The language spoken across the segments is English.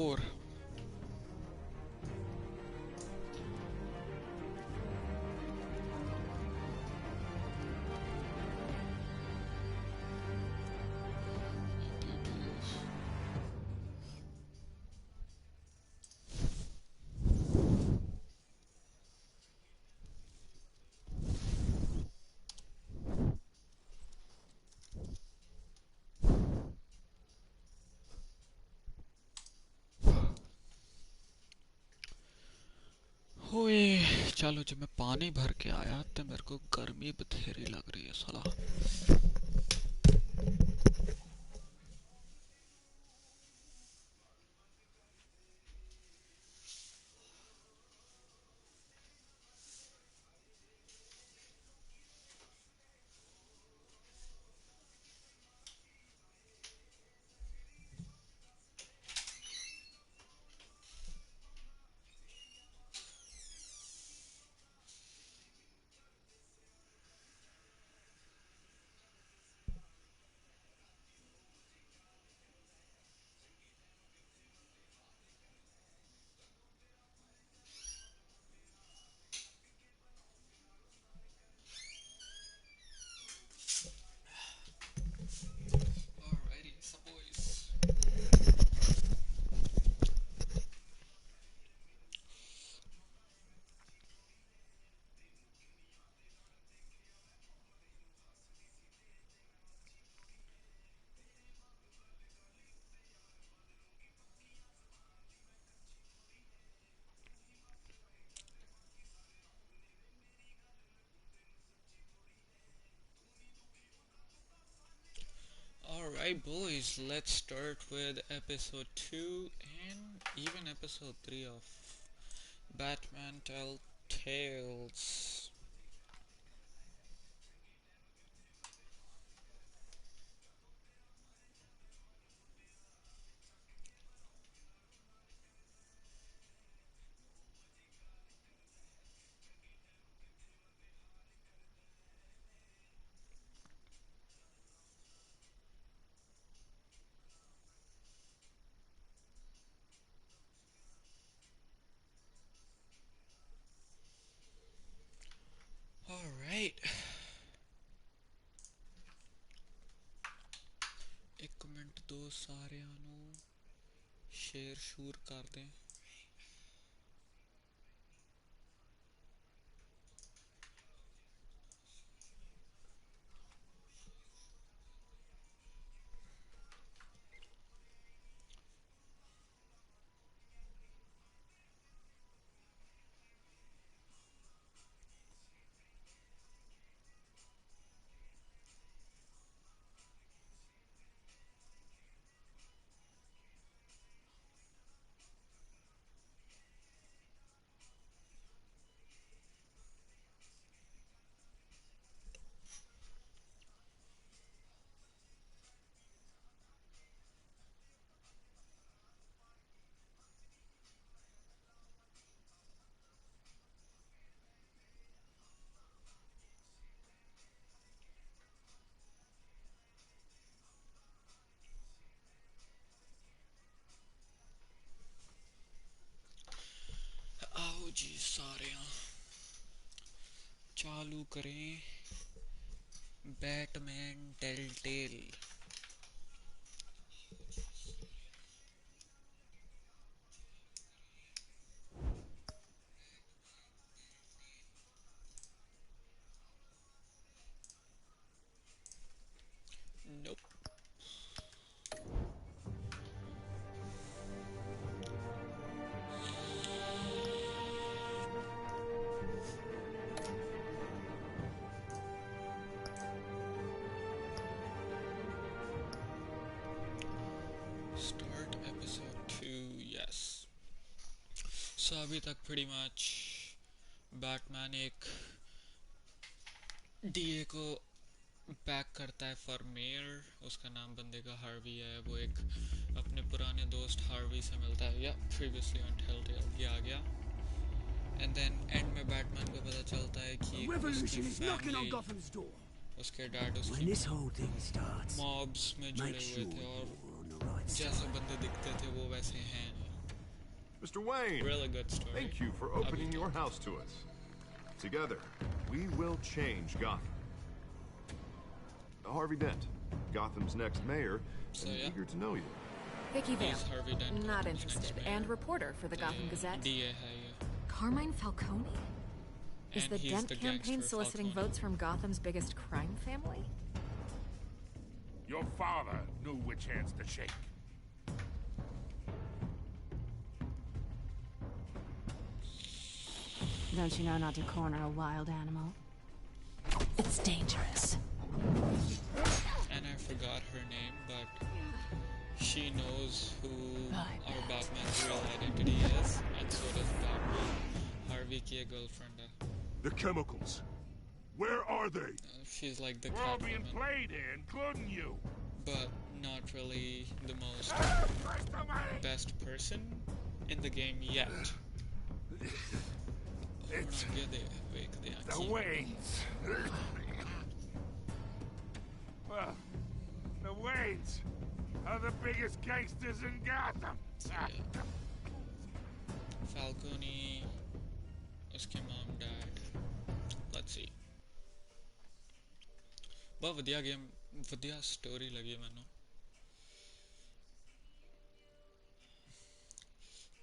और ओए चलो, जब मैं पानी भर के आया तो मेरे को गर्मी बथेरी लग रही है साला। Alrighty, so boys. Alright, boys, let's start with episode 2 and even episode 3 of Batman Tell Tales. Alright, एक कमेंट दो सारे आनो, शेयर शूर कर दें। आओ जी सारे, चालू करें Batman tale. Nope. Start episode 2, yes. So अभी तक pretty much बैटमैन एक डीए को बैक करता है फॉर मेयर। उसका नाम बंदे का हार्वी है। वो एक अपने पुराने दोस्त हार्वी से मिलता है, या प्रीवियसली ऑन टेलटेल ये आ गया। एंड देन एंड में बैटमैन को पता चलता है कि उसकी फैमिली, उसके डैड उसकी मॉब्स में जुड़े हुए थे और जैसे बंदे दिखते थे वो वैसे हैं नहीं। Mr. Wayne, Really good story. thank you for opening your house to us. Together, we will change Gotham. Harvey Dent, Gotham's next mayor, and eager to know you. Vicky Vale, Harvey Dent, not interested, and reporter for the Gotham Gazette. DA hai ye. Carmine Falcone? Is And the he's Dent the campaign gangster soliciting Falcone. votes from Gotham's biggest crime family? Your father knew which hands to shake. Don't you know not to corner a wild animal? It's dangerous. And I forgot her name, but she knows who our Batman's real identity is, and so does Batman. Harvey की एक girlfriend है. The chemicals. Where are they? She's like the We're all being Catwoman, played here, including you. but not really the most best person in the game yet. It's the Waynes. Well, the Waynes are the biggest gangsters in Gotham. Falcone, उसके mom dad. Let's see. बहुत वधिया game, वधिया story लगी मैंने.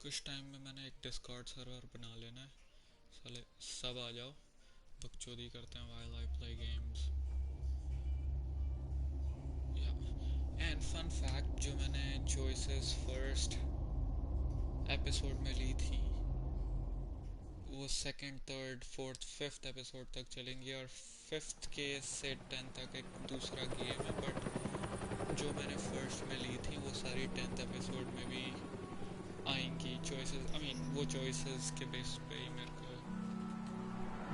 कुछ time में मैंने एक डिस्कॉर्ड सर्वर बना लेना है. साले सब आ जाओ, बकचोदी करते हैं while I play games. And fun fact, जो मैंने choices first episode में ली थी, वो second, third, fourth, fifth episode तक चलेंगी, और fifth के से 10 तक एक दूसरा गेम है, but जो मैंने first में ली थी वो सारी 10th episode में भी आएंगी choices. I mean वो choices के बेस पे ही मेरे को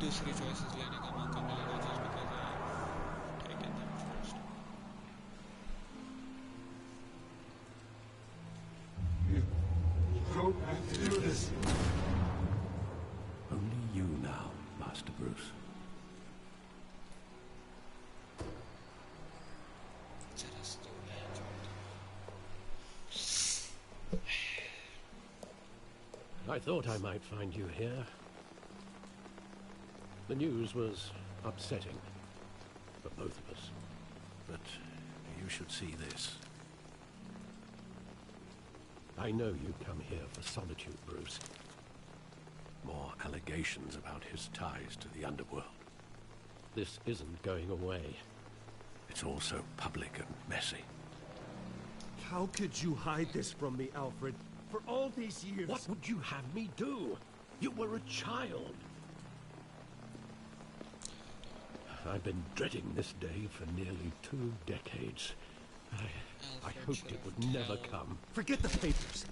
दूसरी choices लेने का मौका मिलेगा, just because I've taken them first. Don't have to do this. Only you now, Master Bruce. I thought I might find you here. The news was upsetting for both of us. But you should see this. I know you come here for solitude, Bruce. More allegations about his ties to the underworld. This isn't going away. It's all so public and messy. How could you hide this from me, Alfred? For all these years... What would you have me do? You were a child. I've been dreading this day for nearly 2 decades. I hoped it would never come. Forget the papers.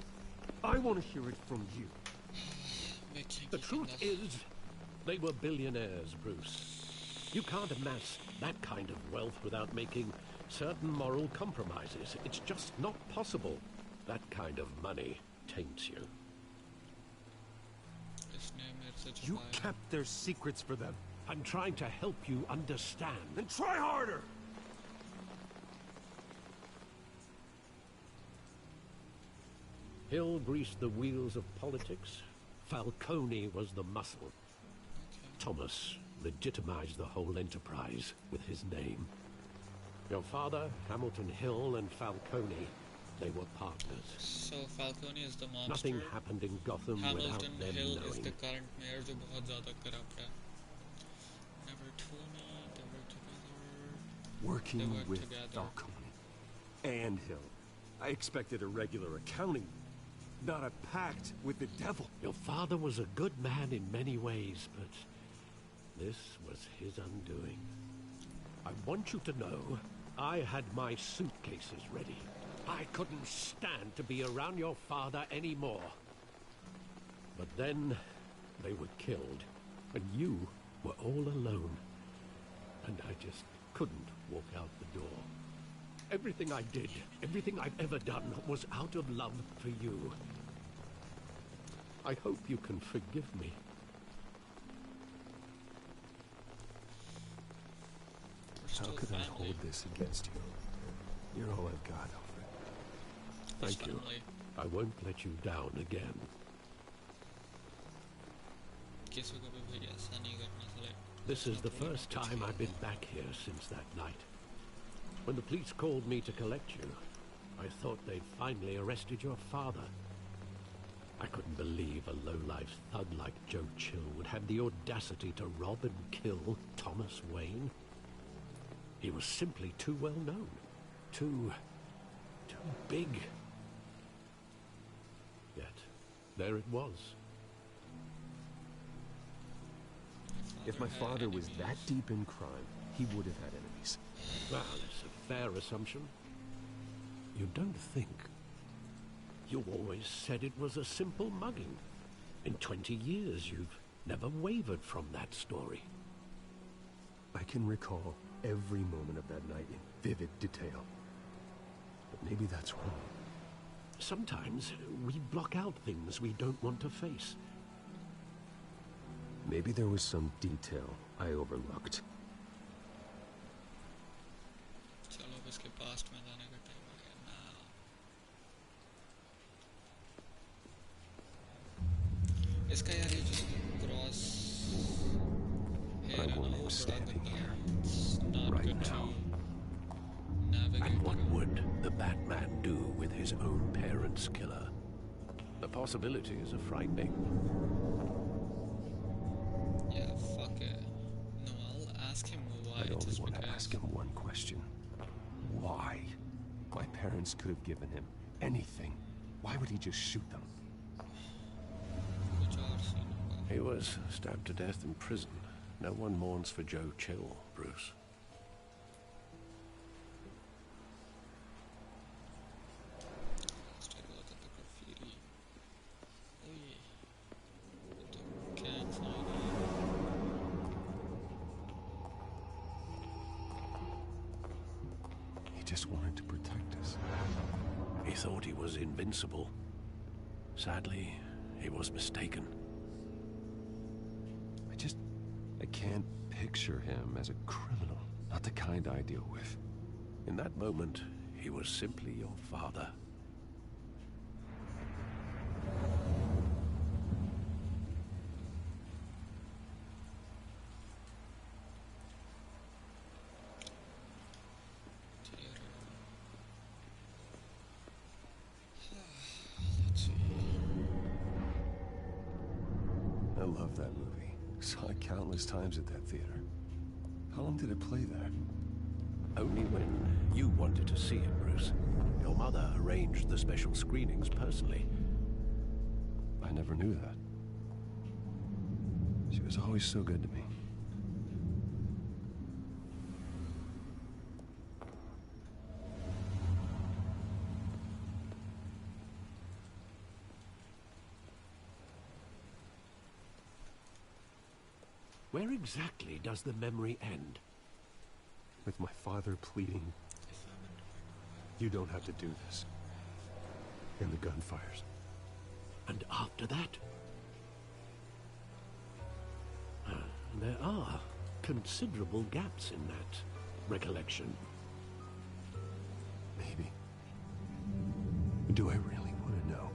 I want to hear it from you. The truth is, they were billionaires, Bruce. You can't amass that kind of wealth without making certain moral compromises. It's just not possible. That kind of money taints you. You kept their secrets for them. I'm trying to help you understand. Then try harder! Hill greased the wheels of politics. Falcone was the muscle. Thomas legitimized the whole enterprise with his name. Your father, Hamilton Hill, and Falcone, they were partners. So Falcone is the monster. Nothing happened in Gotham without Hamilton them Hill knowing. is the current mayor, जो बहुत ज़्यादा corrupt है. Never told me they were together. Working work with together. Falcone and Hill. I expected a regular accounting, not a pact with the devil. Your father was a good man in many ways, but this was his undoing. I want you to know, I had my suitcases ready. I couldn't stand to be around your father anymore. But then, they were killed, and you were all alone. And I just couldn't walk out the door. Everything I did, everything I've ever done, was out of love for you. I hope you can forgive me. How could I hold this against you? You're all I've got, Alfred. Thank you. I won't let you down again. किसी को भी भाई ऐसा नहीं करना साले. This is the first time I've been back here since that night. When the police called me to collect you, I thought they'd finally arrested your father. I couldn't believe a low-life thug like Joe Chill would have the audacity to rob and kill Thomas Wayne. He was simply too well known. Too big. Yet, there it was. If my father was that deep in crime, he would have had enemies. Well, it's a fair assumption. You don't think? You always said it was a simple mugging. In 20 years, you've never wavered from that story. I can recall every moment of that night in vivid detail. But maybe that's wrong. Sometimes we block out things we don't want to face. Maybe there was some detail I overlooked. चलो अब इसके past में जाने का time आ गया ना. इसका यार ये जो cross I want him standing here, not right good now. to navigate. And what would the Batman do with his own parents' killer? The possibilities are frightening. Yeah, fuck it. No, I'll ask him why. I only Just want to because. ask him one question. Why? My parents could have given him anything. Why would he just shoot them? कुछ और scene होगा. He was stabbed to death in prison. No one mourns for Joe Chill, Bruce. Let's take a look at the graffiti. Oye. The gang sign. He just wanted to protect us. He thought he was invincible. Sadly, he was mistaken. I can't picture him as a criminal. Not the kind I deal with. In that moment, he was simply your father. Let's see. I love that movie. Saw it countless times at that theater. How long did it play there? Only when you wanted to see it, Bruce. Your mother arranged the special screenings personally. I never knew that. She was always so good to me. Where exactly does the memory end? With my father pleading, "You don't have to do this." And the gunfires. And after that? There are considerable gaps in that recollection. Maybe. Do I really want to know?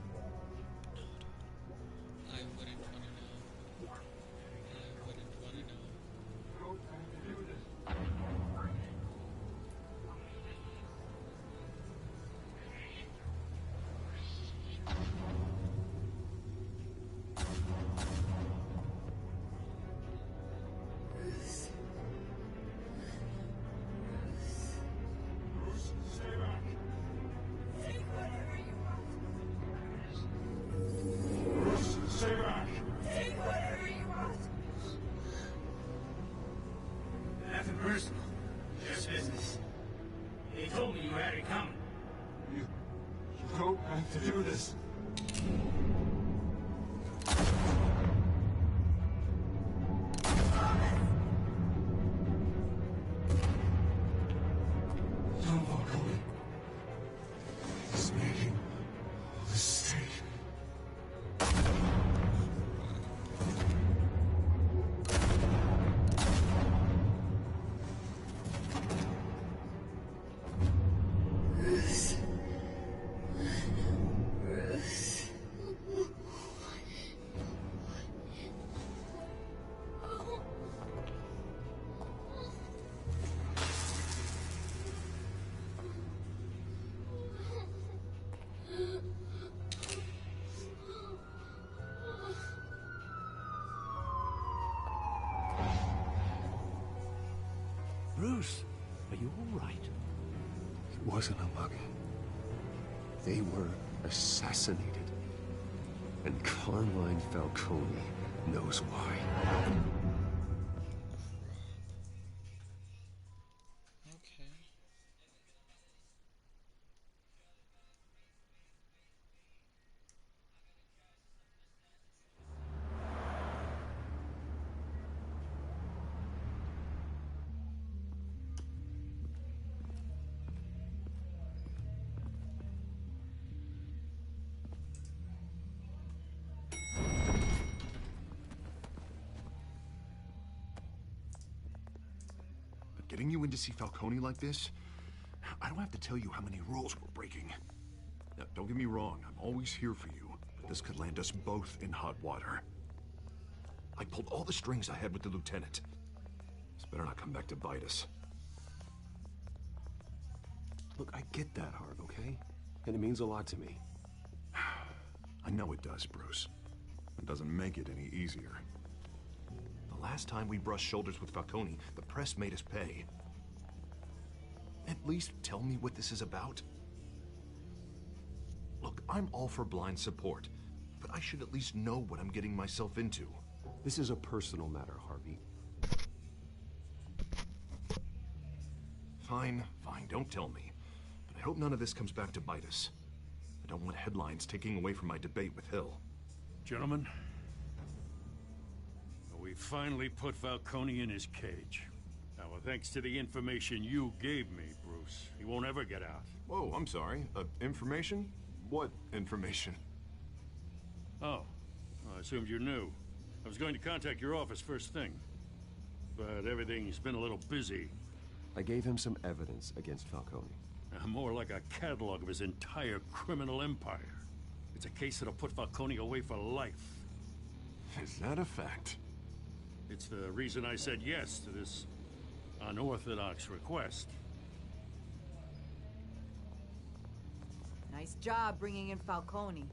I wouldn't want to know. I wouldn't want to know. Stay back! Take whatever you want. Nothing personal. Just business. They told me you had it coming. You don't have to do this. Don't walk away. He's making a mistake. Bruce. Bruce, are you all right? It wasn't a mugging. They were assassinated. And Carmine Falcone knows why. Okay. Getting you in to see Falcone like this? I don't have to tell you how many rules we're breaking. Now, don't get me wrong, I'm always here for you, but this could land us both in hot water. I pulled all the strings I had with the lieutenant. This better not come back to bite us. Look, I get that, Harv, okay? And it means a lot to me. I know it does, Bruce. It doesn't make it any easier. The last time we brushed shoulders with Falcone, the press made us pay. At least tell me what this is about. Look, I'm all for blind support, but I should at least know what I'm getting myself into. This is a personal matter, Harvey. Fine, don't tell me. But I hope none of this comes back to bite us. I don't want headlines taking away from my debate with Hill. Gentlemen, we finally put Falcone in his cage. Now, thanks to the information you gave me, Bruce, he won't ever get out. Whoa, I'm sorry. Information? What information? Oh, I assumed you knew. I was going to contact your office first thing, but everything's been a little busy. I gave him some evidence against Falcone. More like a catalog of his entire criminal empire. It's a case that'll put Falcone away for life. Is that a fact? It's the reason I said yes to this unorthodox request. Nice job bringing in Falcone.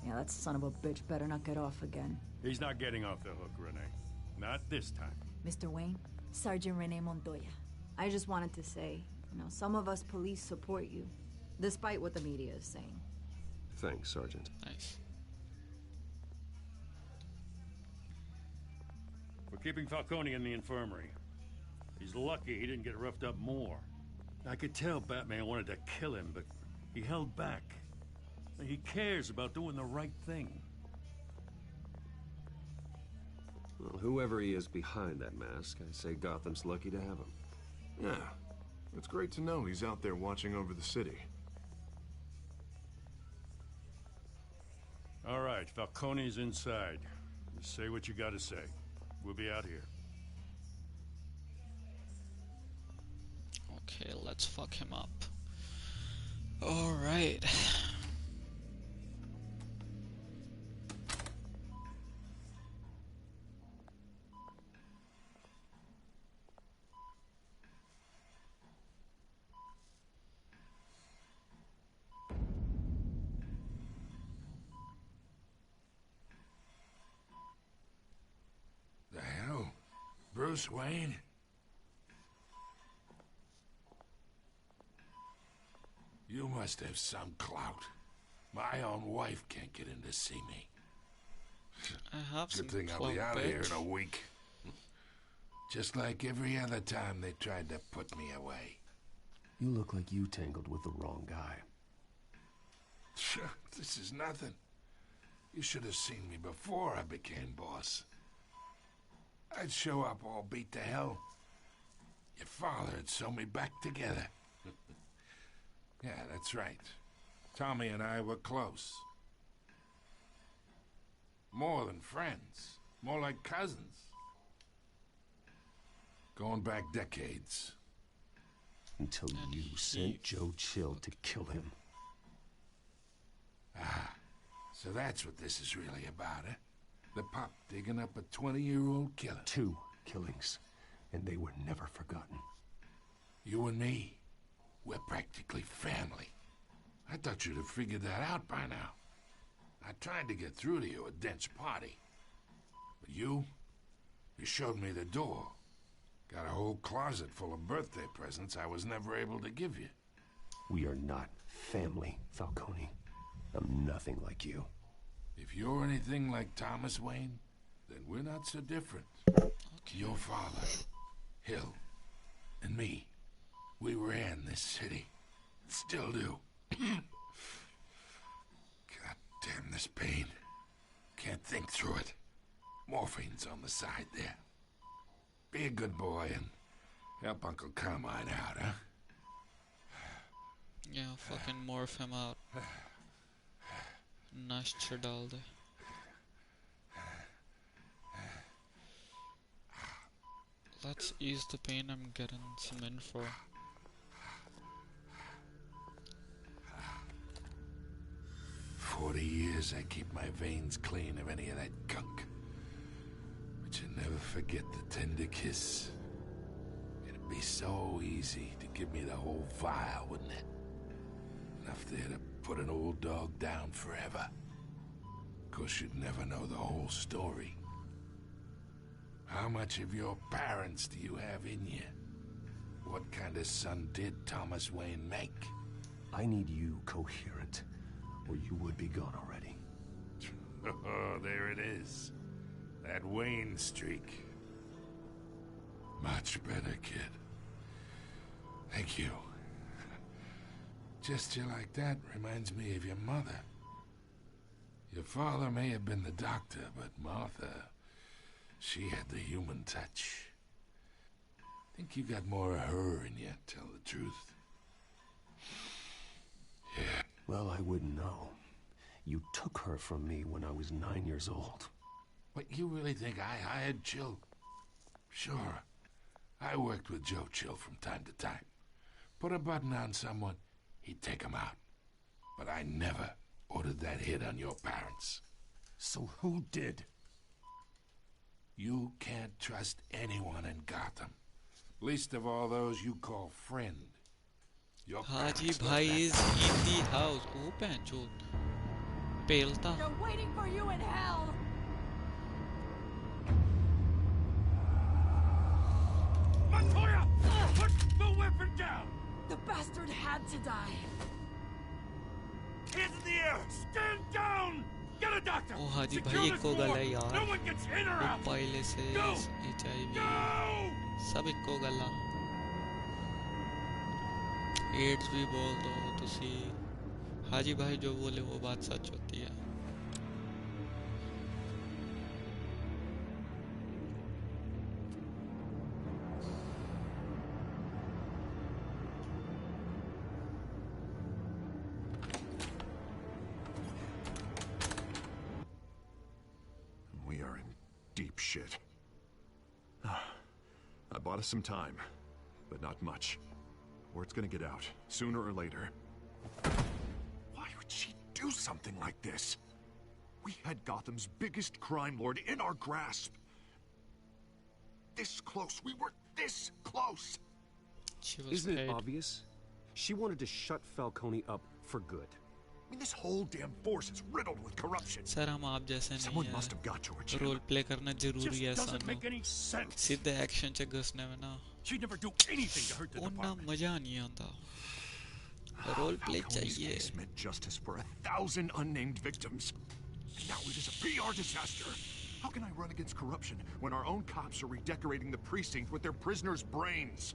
Yeah, that son of a bitch better not get off again. He's not getting off the hook, Renee. Not this time. Mr. Wayne, Sergeant Renee Montoya. I just wanted to say, some of us police support you, despite what the media is saying. Thanks, Sergeant. Nice. We're keeping Falcone in the infirmary. He's lucky he didn't get roughed up more. I could tell Batman wanted to kill him, but he held back. He cares about doing the right thing. Well, whoever he is behind that mask, I say Gotham's lucky to have him. Yeah, it's great to know he's out there watching over the city. All right, Falcone's inside. Just say what you gotta say. We'll be out here. Okay, let's fuck him up. Alright. The hell? Bruce Wayne? You must have some clout. My own wife can't get in to see me. I have some Good thing I'll clout, be out of here bitch. in a week. Just like every other time they tried to put me away. You look like you tangled with the wrong guy. Sure, this is nothing. You should have seen me before I became boss. I'd show up all beat to hell. Your father had sewn me back together. Yeah, that's right. Tommy and I were close. More than friends. More like cousins. Going back decades. Until And you sent Joe Chill to kill him. Ah, so that's what this is really about, eh? The pup digging up a 20-year-old killer. 2 killings, and they were never forgotten. You and me, we're practically family. I thought you'd have figured that out by now. I tried to get through to you at Dent's party. But you showed me the door. Got a whole closet full of birthday presents I was never able to give you. We are not family, Falcone. I'm nothing like you. If you're anything like Thomas Wayne, then we're not so different. Okay. Your father, Hill, and me, we ran this city. Still do. God damn this pain. Can't think through it. Morphine's on the side there. Be a good boy and help Uncle Carmine out, huh? Yeah, fucking morph him out. Nashcha डाल दे. Let's ease the pain. I'm getting some info. 40 years I keep my veins clean of any of that gunk. But you never forget the tender kiss. It'd be so easy to give me the whole vial, wouldn't it? Enough there to put an old dog down forever. Of course, you'd never know the whole story. How much of your parents do you have in you? What kind of son did Thomas Wayne make? I need you coherent, or you would be gone already. Oh, there it is. That Wayne streak. Much better, kid. Thank you. Gesture like that reminds me of your mother. Your father may have been the doctor, but Martha, she had the human touch. I think you got more of her in you, tell the truth. Yeah. Well, I wouldn't know. You took her from me when I was 9 years old. What, you really think I hired Chill? Sure. I worked with Joe Chill from time to time. Put a button on someone, he'd take him out. But I never ordered that hit on your parents. So who did? You can't trust anyone in Gotham. Least of all those you call friend. Your Haji Bhai is in the house. Oh, pancho. Pelta. They're waiting for you in hell! Montoya! Put the weapon down! The bastard had to die. Hands in the air! Stand down! Get a doctor! Oh, Haji Secure Bhai this echo floor. गला यार. No one gets in or वो out! पहले से Go! HIV Go! सब एको गला. AIDS भी बोल दो तुसी. हाजी भाई जो बोले वो बात सच होती है. We are in deep shit. I bought us some time, but not much. Word's gonna get out, sooner or later. Why would she do something like this? We had Gotham's biggest crime lord in our grasp. This close. We were this close. Isn't it obvious? She wanted to shut Falcone up for good. I mean, this whole damn force is riddled with corruption. Sir हम आप जैसे Someone नहीं must have got to her, Jim. Role play करना जरूरी है Just doesn't सानू. make any sense. सीधे action च घुसने में ना. She'd never do anything to hurt the उन्ना department. मजा नहीं आता. रोल प्ले Falcone's चाहिए. case meant justice for 1,000 unnamed victims. And now it is a PR disaster. How can I run against corruption when our own cops are redecorating the precinct with their prisoners' brains?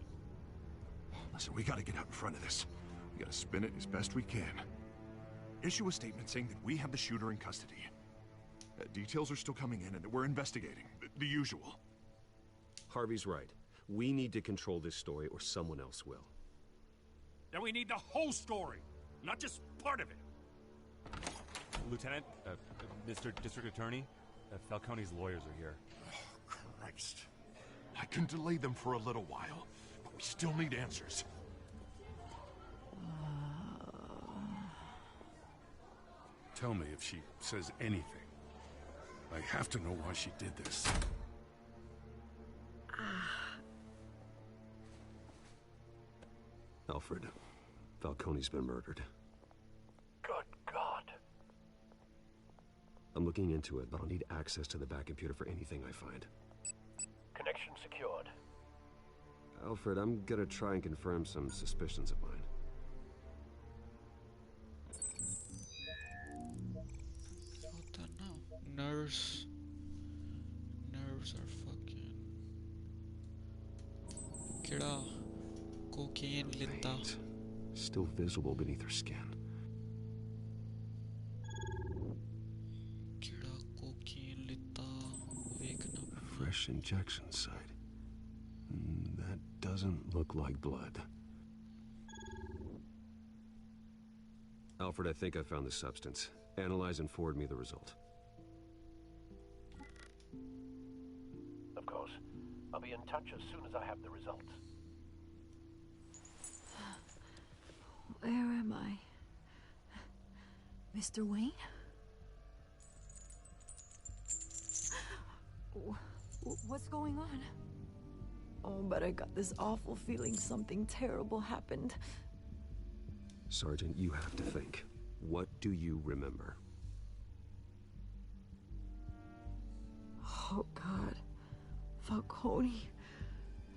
Listen, we gotta get out in front of this. We gotta spin it as best we can. Issue a statement saying that we have the shooter in custody. Details are still coming in and that we're investigating. The usual. Harvey's right. We need to control this story or someone else will. Then we need the whole story, not just part of it. Lieutenant, Mr. District Attorney, Falcone's lawyers are here. Oh, Christ. I can delay them for a little while, but we still need answers. Tell me if she says anything. I have to know why she did this. Alfred, Falcone's been murdered. Good God. I'm looking into it, but I'll need access to the back computer for anything I find. Connection secured. Alfred, I'm gonna try and confirm some suspicions of mine. What the no? Nerves. Nerves are fucking. Kida cocaine litta. Still visible beneath her skin. Kida cocaine litta. Vekna. A fresh injection site. That doesn't look like blood. Alfred, I think I found the substance. Analyze and forward me the result. Of course. I'll be in touch as soon as I have the results. Where am I? Mr. Wayne? What's going on? Oh, but I got this awful feeling something terrible happened. Sergeant, you have to think. What do you remember? Oh, God. Falcone.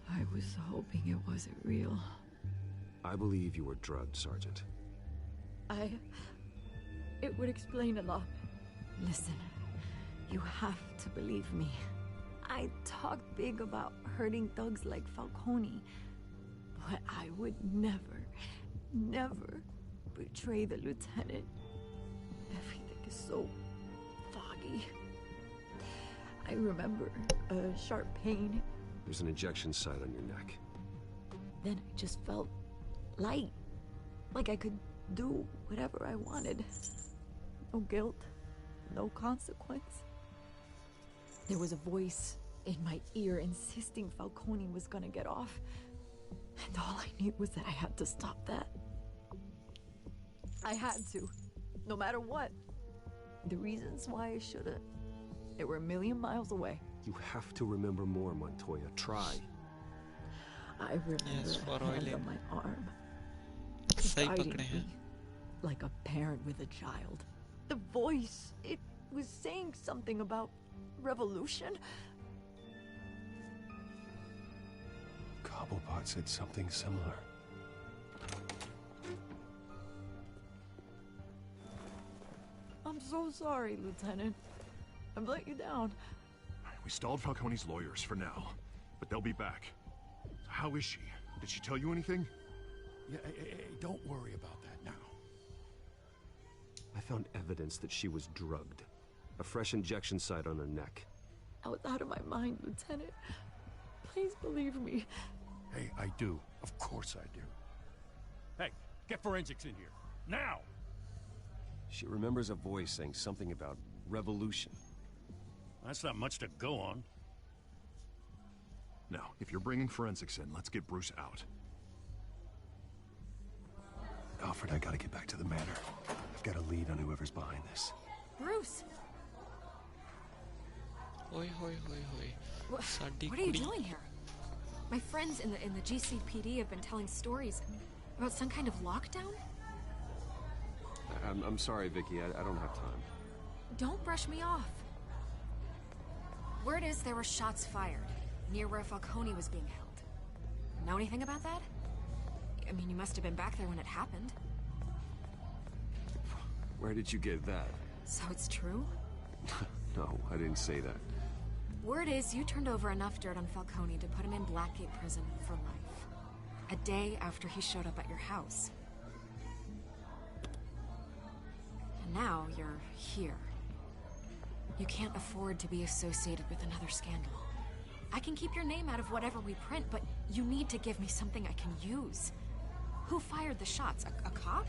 I was hoping it wasn't real. I believe you were drugged, Sergeant. It would explain a lot. Listen, you have to believe me. I talked big about hurting thugs like Falcone, but I would never, never betray the lieutenant. Everything is so foggy. I remember a sharp pain. There's an injection site on your neck. Then I just felt light, like I could do whatever I wanted. No guilt, no consequence. There was a voice in my ear insisting Falcone was gonna get off. And all I knew was that I had to stop that. I had to, no matter what. The reasons why I should've, they were a million miles away. You have to remember more, Montoya. Try. I remember a hand on my arm. सही Guiding पकड़े हैं. me, like a parent with a child. The voice, it was saying something about revolution. Cobblepot said something similar. I'm so sorry, Lieutenant. I've let you down. We stalled Falcone's lawyers for now, but they'll be back. How is she? Did she tell you anything? Yeah, hey, don't worry about that now. I found evidence that she was drugged. A fresh injection site on her neck. I was out of my mind, Lieutenant. Please believe me. Hey, I do. Of course I do. Hey, get forensics in here. Now! She remembers a voice saying something about revolution. That's not much to go on. Now, if you're bringing forensics in, let's get Bruce out. Alfred, I gotta get back to the manor. I've got a lead on whoever's behind this. Bruce! Oi, hoi, hoi, hoi. What are you doing here? My friends in the GCPD have been telling stories about some kind of lockdown? I'm sorry, Vicky. I don't have time. Don't brush me off. Word is there were shots fired near where Falcone was being held. Know anything about that? I mean, you must have been back there when it happened. Where did you get that? So it's true? No, I didn't say that. Word is you turned over enough dirt on Falcone to put him in Blackgate Prison for life. A day after he showed up at your house. And now you're here. You can't afford to be associated with another scandal. I can keep your name out of whatever we print, but you need to give me something I can use. Who fired the shots? A cop?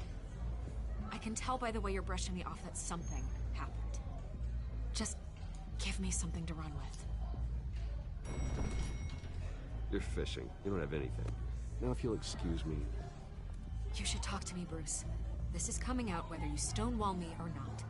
I can tell by the way you're brushing me off that something happened. Just give me something to run with. You're fishing. You don't have anything. Now, if you'll excuse me. You should talk to me, Bruce. This is coming out whether you stonewall me or not.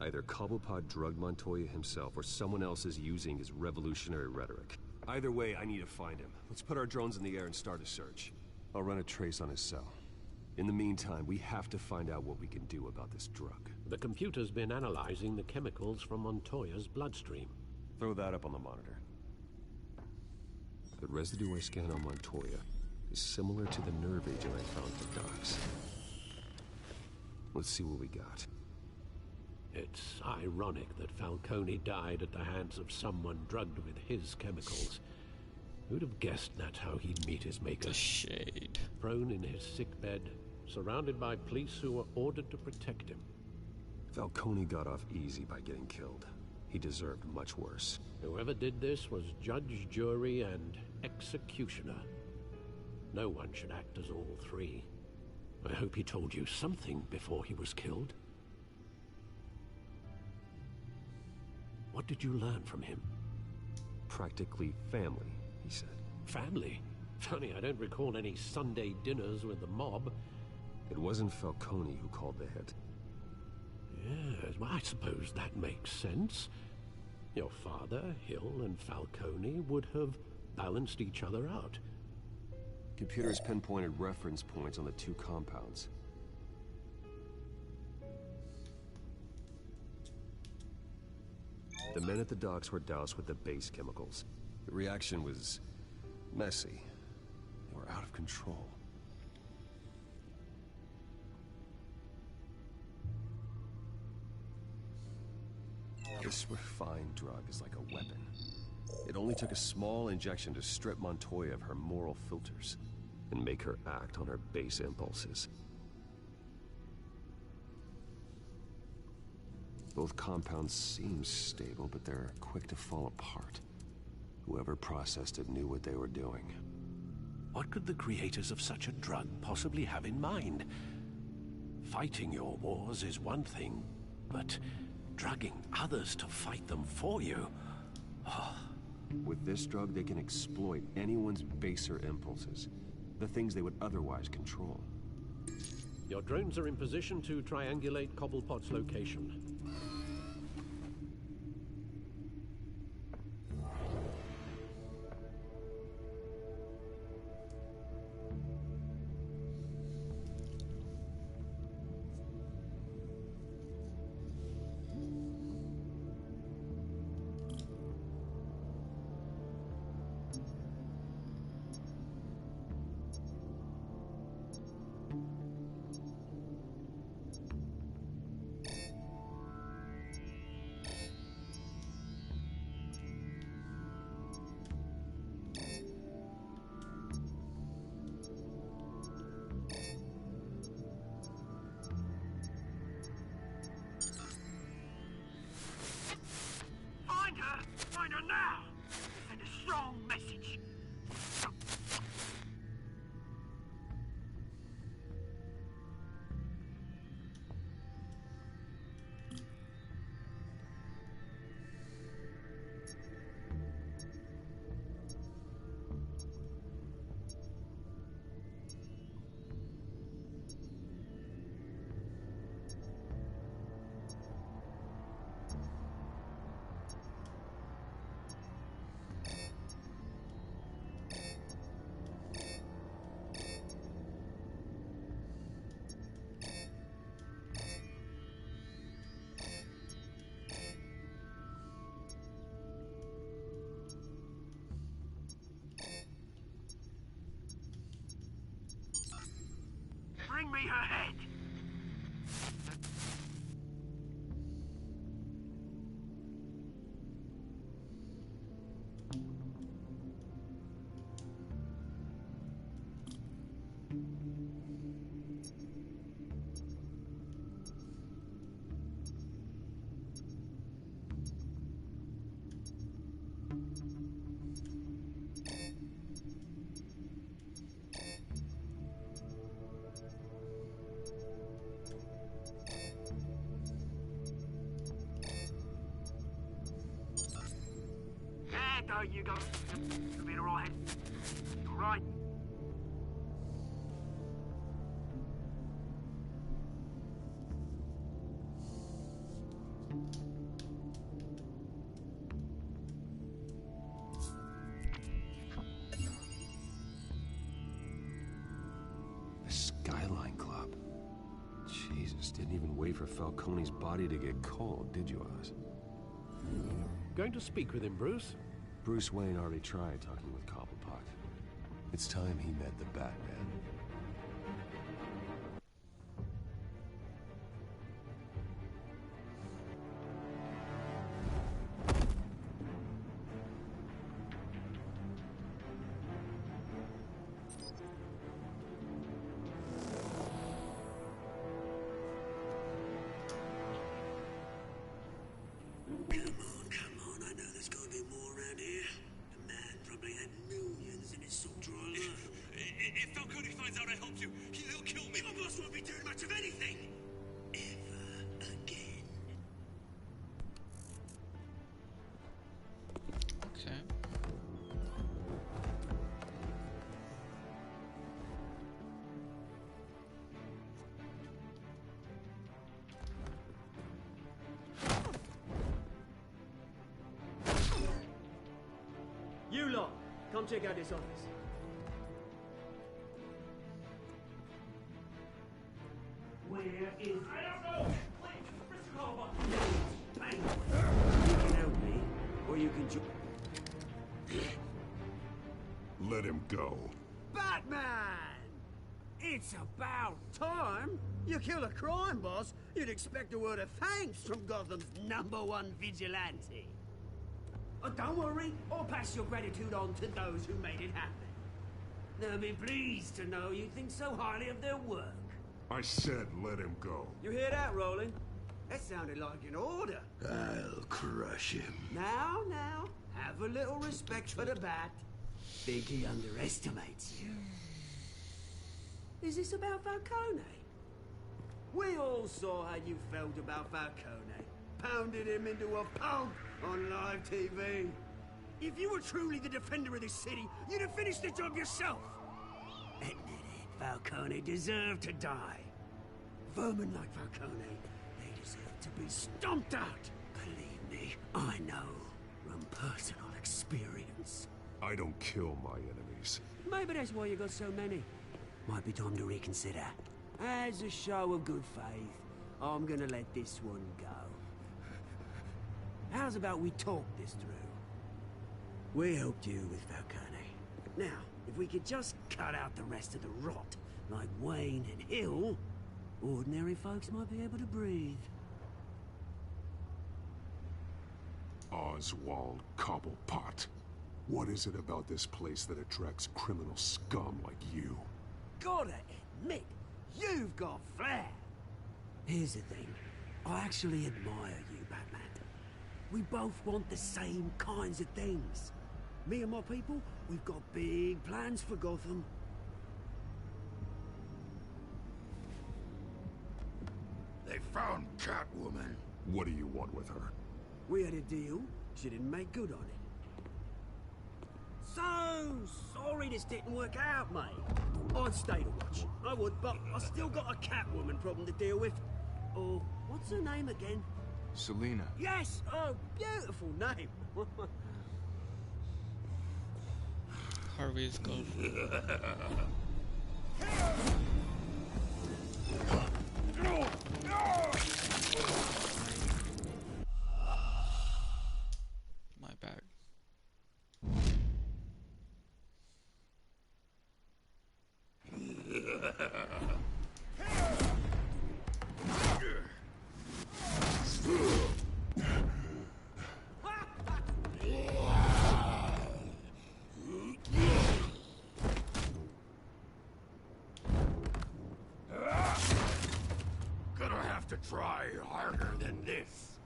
Either Cobblepot drugged Montoya himself, or someone else is using his revolutionary rhetoric. Either way, I need to find him. Let's put our drones in the air and start a search. I'll run a trace on his cell. In the meantime, we have to find out what we can do about this drug. The computer's been analyzing the chemicals from Montoya's bloodstream. Throw that up on the monitor. The residue I scanned on Montoya is similar to the nerve agent I found at the docks. Let's see what we got. It's ironic that Falcone died at the hands of someone drugged with his chemicals. Who'd have guessed that's how he'd meet his maker? The shade. Prone in his sickbed, surrounded by police who were ordered to protect him. Falcone got off easy by getting killed. He deserved much worse. Whoever did this was judge, jury, and executioner. No one should act as all three. I hope he told you something before he was killed. What did you learn from him? Practically family, he said. Family? Funny, I don't recall any Sunday dinners with the mob. It wasn't Falcone who called the hit. Yes, well, I suppose that makes sense. Your father, Hill, and Falcone would have balanced each other out. Computers pinpointed reference points on the two compounds. The men at the docks were doused with the base chemicals. The reaction was messy. They were out of control. This refined drug is like a weapon. It only took a small injection to strip Montoya of her moral filters and make her act on her base impulses. Both compounds seem stable, but they're quick to fall apart. Whoever processed it knew what they were doing. What could the creators of such a drug possibly have in mind? Fighting your wars is one thing, but drugging others to fight them for you? With this drug, they can exploit anyone's baser impulses, the things they would otherwise control. Your drones are in position to triangulate Cobblepot's location. Find her now! Send a strong message. Bring me her head! There you go. You'll be alright. You're right. Jesus, didn't even wait for Falcone's body to get cold, did you, Oz? Going to speak with him, Bruce? Bruce Wayne already tried talking with Cobblepot. It's time he met the Batman. If Falcone finds out I helped you, he'll kill me. Your boss won't be doing much of anything. Ever again. Okay. You lot, come check out this office. Where is... I don't know! Wait, Mr. Cobblepot! Bang! You can help me, or you can Let him go. Batman! It's about time! You kill a crime boss, you'd expect a word of thanks from Gotham's #1 vigilante. Oh, don't worry, I'll pass your gratitude on to those who made it happen. They'll be pleased to know you think so highly of their work. I said let him go. You hear that, Roland? That sounded like an order. I'll crush him. Now, have a little respect for the Bat. Think he underestimates you. Is this about Falcone? We all saw how you felt about Falcone. Pounded him into a pulp on live TV. If you were truly the defender of this city, you'd have finished the job yourself. Admit it, Falcone deserved to die. Vermin like Falcone, they deserve to be stomped out. Believe me, I know from personal experience. I don't kill my enemies. Maybe that's why you got so many. Might be time to reconsider. As a show of good faith, I'm gonna let this one go. How's about we talk this through? We helped you with Falcone. Now, if we could just cut out the rest of the rot, like Wayne and Hill, ordinary folks might be able to breathe. Oswald Cobblepot. What is it about this place that attracts criminal scum like you? Gotta admit, you've got flair. Here's the thing. I actually admire you, Batman. We both want the same kinds of things. Me and my people, we've got big plans for Gotham. They found Catwoman. What do you want with her? We had a deal. She didn't make good on it. So sorry this didn't work out, mate. I'd stay to watch. I would, but I still got a Catwoman problem to deal with. Oh, what's her name again? Selina. Yes! Oh, beautiful name. Harvey's girlfriend. My bad. Gonna have to try harder than this.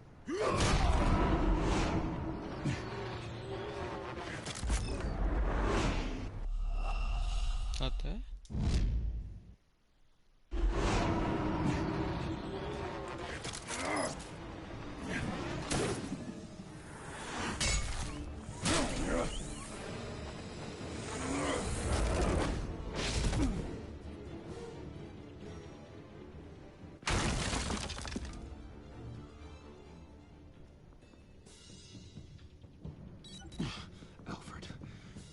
Not there? Alfred,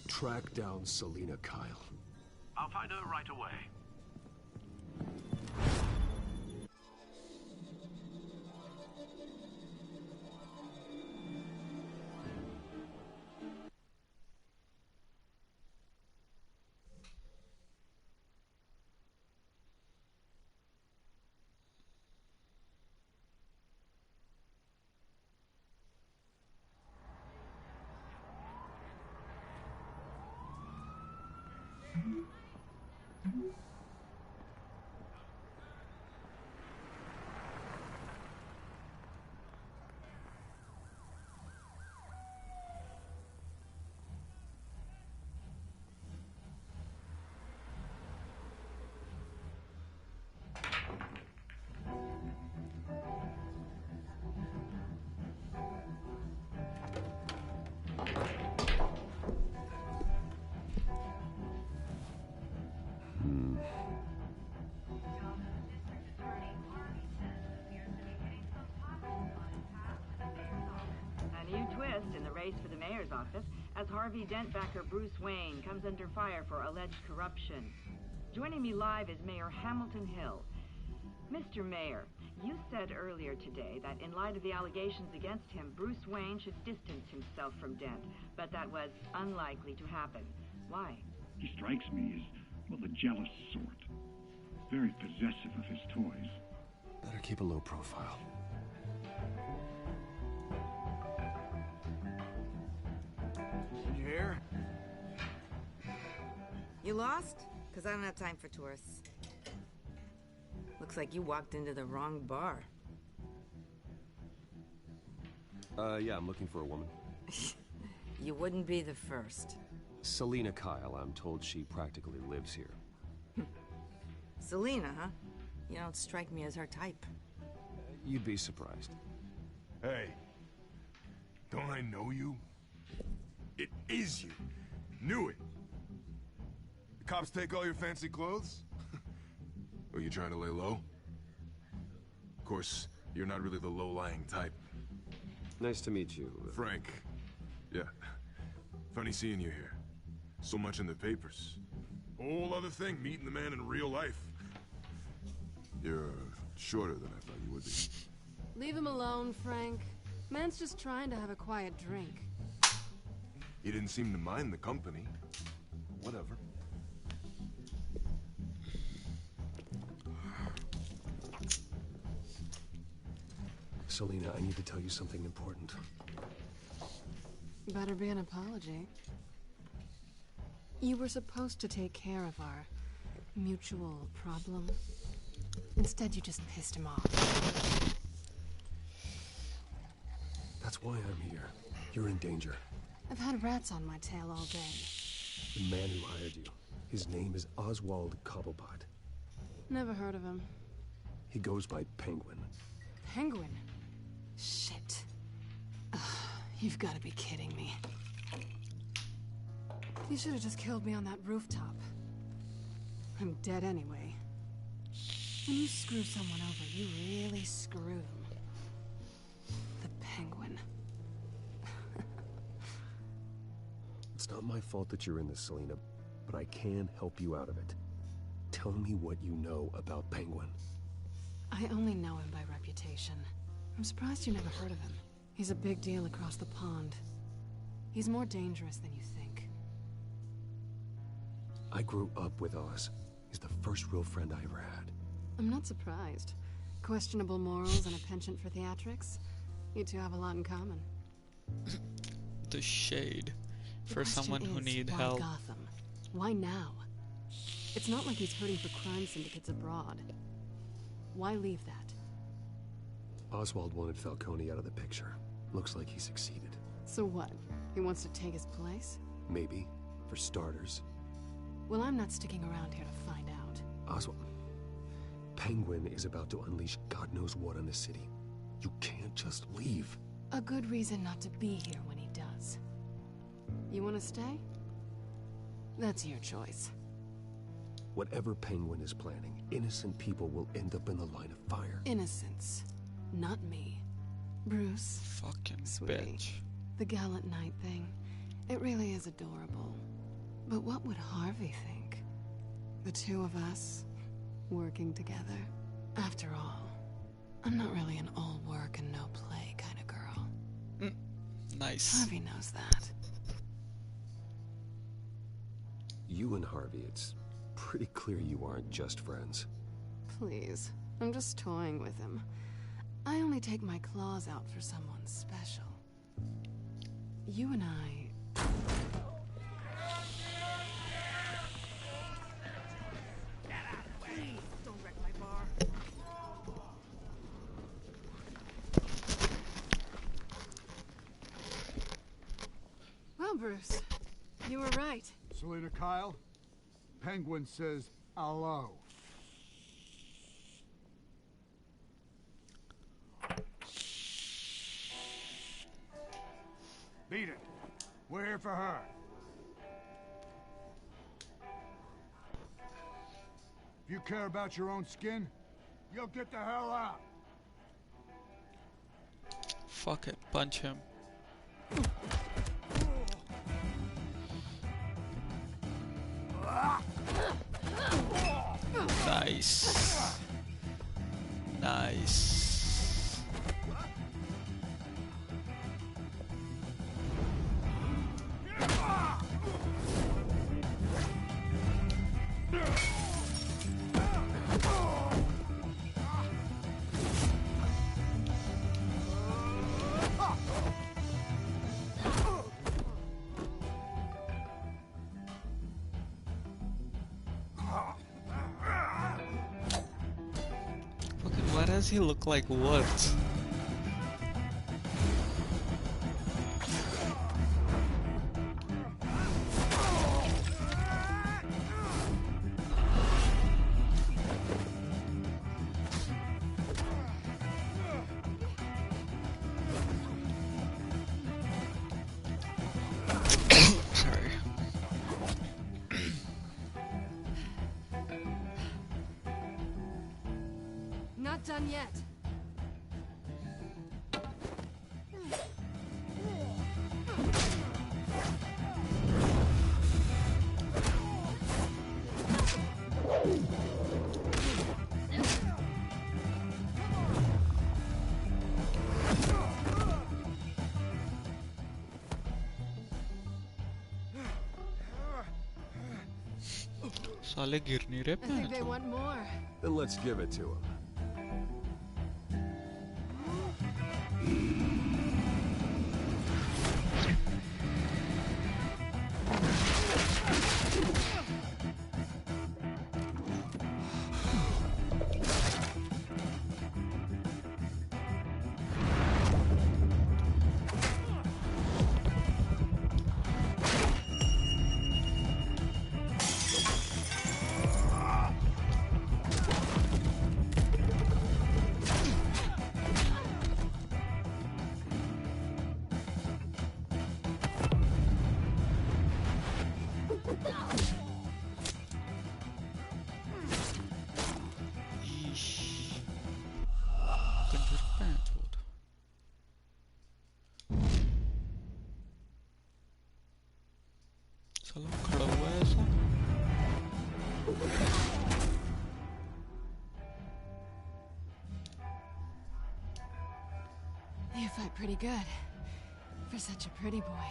track down Selina Kyle. I'll find her right away. A new twist in the race for the mayor's office as Harvey Dent backer Bruce Wayne comes under fire for alleged corruption. Joining me live is Mayor Hamilton Hill. Mr. Mayor, you said earlier today that in light of the allegations against him, Bruce Wayne should distance himself from Dent, but that was unlikely to happen. Why? He strikes me as, well, the jealous sort. Very possessive of his toys. Better keep a low profile. You here? You lost? Because I don't have time for tourists. Looks like you walked into the wrong bar. Yeah, I'm looking for a woman. You wouldn't be the first. Selina Kyle, I'm told she practically lives here. Selina, huh? You don't strike me as her type. You'd be surprised. Hey, don't I know you? It is you. Knew it. The cops take all your fancy clothes? Are you trying to lay low? Of course, you're not really the low-lying type. Nice to meet you. Frank. Yeah. Funny seeing you here. So much in the papers. Whole other thing, meeting the man in real life. You're shorter than I thought you would be. Leave him alone, Frank. Man's just trying to have a quiet drink. He didn't seem to mind the company. Whatever. Selina, I need to tell you something important. Better be an apology. You were supposed to take care of our mutual problem. Instead, you just pissed him off. That's why I'm here. You're in danger. I've had rats on my tail all day. The man who hired you. His name is Oswald Cobblepot. Never heard of him. He goes by Penguin. Penguin? Shit. Ugh, you've got to be kidding me. You should have just killed me on that rooftop. I'm dead anyway. When you screw someone over, you really screw them. The Penguin. It's not my fault that you're in this, Selina, but I can help you out of it. Tell me what you know about Penguin. I only know him by reputation. I'm surprised you never heard of him. He's a big deal across the pond. He's more dangerous than you think. I grew up with Oz. He's the first real friend I ever had. I'm not surprised. Questionable morals and a penchant for theatrics. You two have a lot in common. The shade. For The someone who question is, need why help. Gotham? Why now? It's not like he's hurting for crime syndicates abroad. Why leave that? Oswald wanted Falcone out of the picture. Looks like he succeeded. So what? He wants to take his place? Maybe. For starters. Well, I'm not sticking around here to find out. Oswald... Penguin is about to unleash God knows what on the city. You can't just leave. A good reason not to be here when he does. You want to stay? That's your choice. Whatever Penguin is planning, innocent people will end up in the line of fire. Innocence. Not me. Bruce. Fucking Sweetie. bitch. The gallant knight thing. It really is adorable. But what would Harvey think? The two of us, working together. After all, I'm not really an all work and no play kind of girl. Nice. Harvey knows that. You and Harvey, it's pretty clear you aren't just friends. Please, I'm just toying with him. I only take my claws out for someone special. You and I... Bruce. You were right. Selena Kyle, Penguin says hello. Beat it. We're here for her. If you care about your own skin, you'll get the hell out. Fuck it, punch him. Nice. Nice. Why does he look like what? Sorry. Not done yet. साले गिर नहीं रहे I think they want more. Then let's give it to him. साला खड़ा हुआ है ऐसा. You fight pretty good. For such a pretty boy.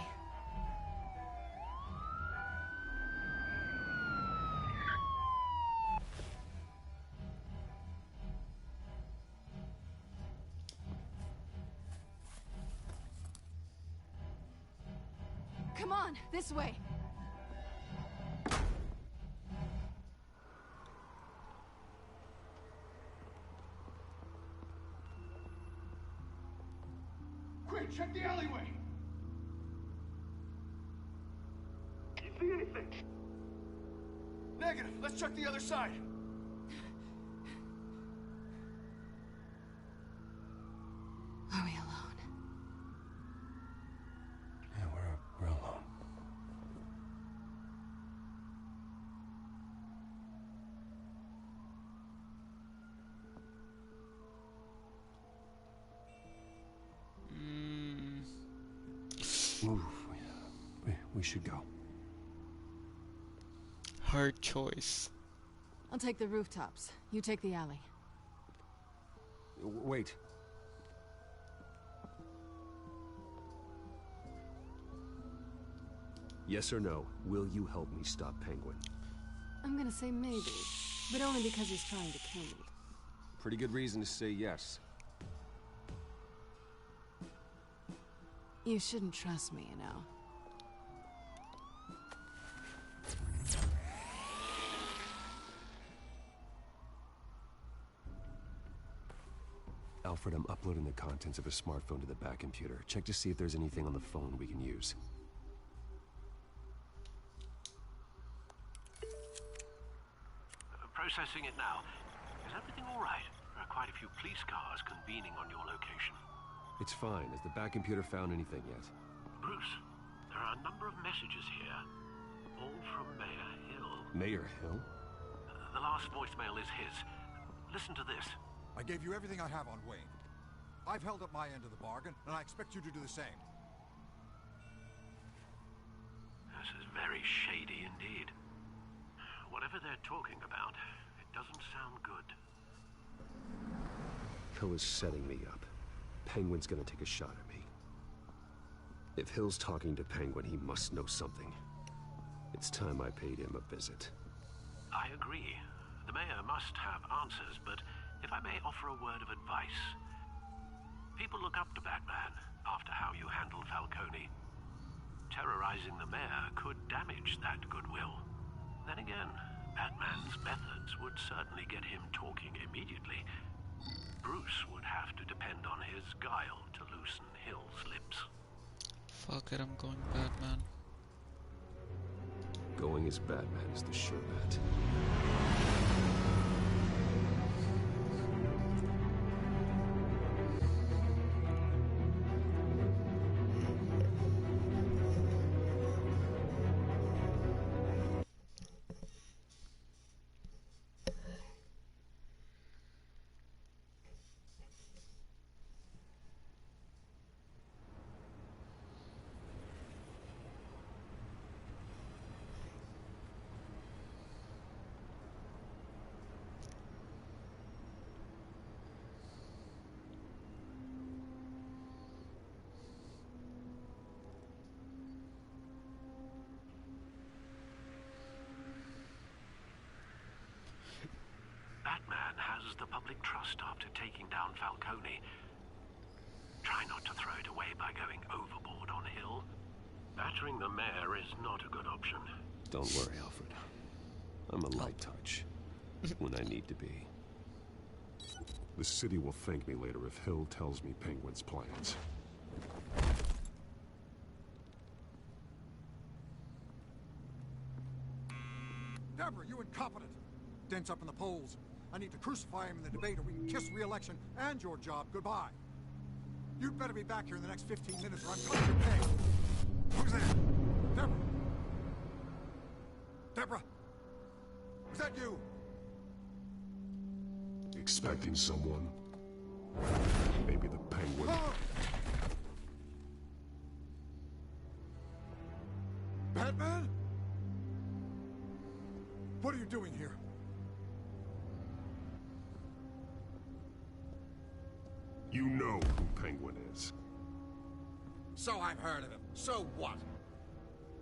Come on, this way. Quick, check the alleyway. You see anything? Negative. Let's check the other side. Are we alone? Yeah, we're alone. Move. We should go. Hard choice. I'll take the rooftops. You take the alley. Wait. Yes or no, will you help me stop Penguin? I'm gonna say maybe, but only because he's trying to kill me. Pretty good reason to say yes. You shouldn't trust me, you know. Alfred, I'm uploading the contents of a smartphone to the back computer. Check to see if there's anything on the phone we can use. Processing it now. Is everything all right? There are quite a few police cars convening on your location. It's fine. Has the back computer found anything yet? Bruce, there are a number of messages here. All from Mayor Hill. Mayor Hill? The last voicemail is his. Listen to this. I gave you everything I have on Wayne. I've held up my end of the bargain, and I expect you to do the same. This is very shady indeed. Whatever they're talking about, it doesn't sound good. Hill is setting me up. Penguin's gonna take a shot at me. If Hill's talking to Penguin, he must know something. It's time I paid him a visit. I agree. The mayor must have answers, but if I may offer a word of advice. People look up to Batman after how you handled Falcone. Terrorizing the mayor could damage that goodwill. Then again, Batman's methods would certainly get him talking immediately. Bruce would have to depend on his guile to loosen Hill's lips. Fuck it, I'm going Batman. Going as Batman is the sure bet. Batman has the public trust after taking down Falcone. Try not to throw it away by going overboard on Hill. Battering the mayor is not a good option. Don't worry, Alfred. I'm a light touch. When I need to be. The city will thank me later if Hill tells me Penguin's plans. Deborah, you incompetent! Dent's up in the polls. I need to crucify him in the debate or we can kiss re-election and your job goodbye. You'd better be back here in the next 15 minutes or I'm cutting your pay. Who's there? Deborah? Deborah? Was that you? Expecting someone? Maybe the Penguin. Ah! Batman? What are you doing here? You know who Penguin is. So I've heard of him. So what?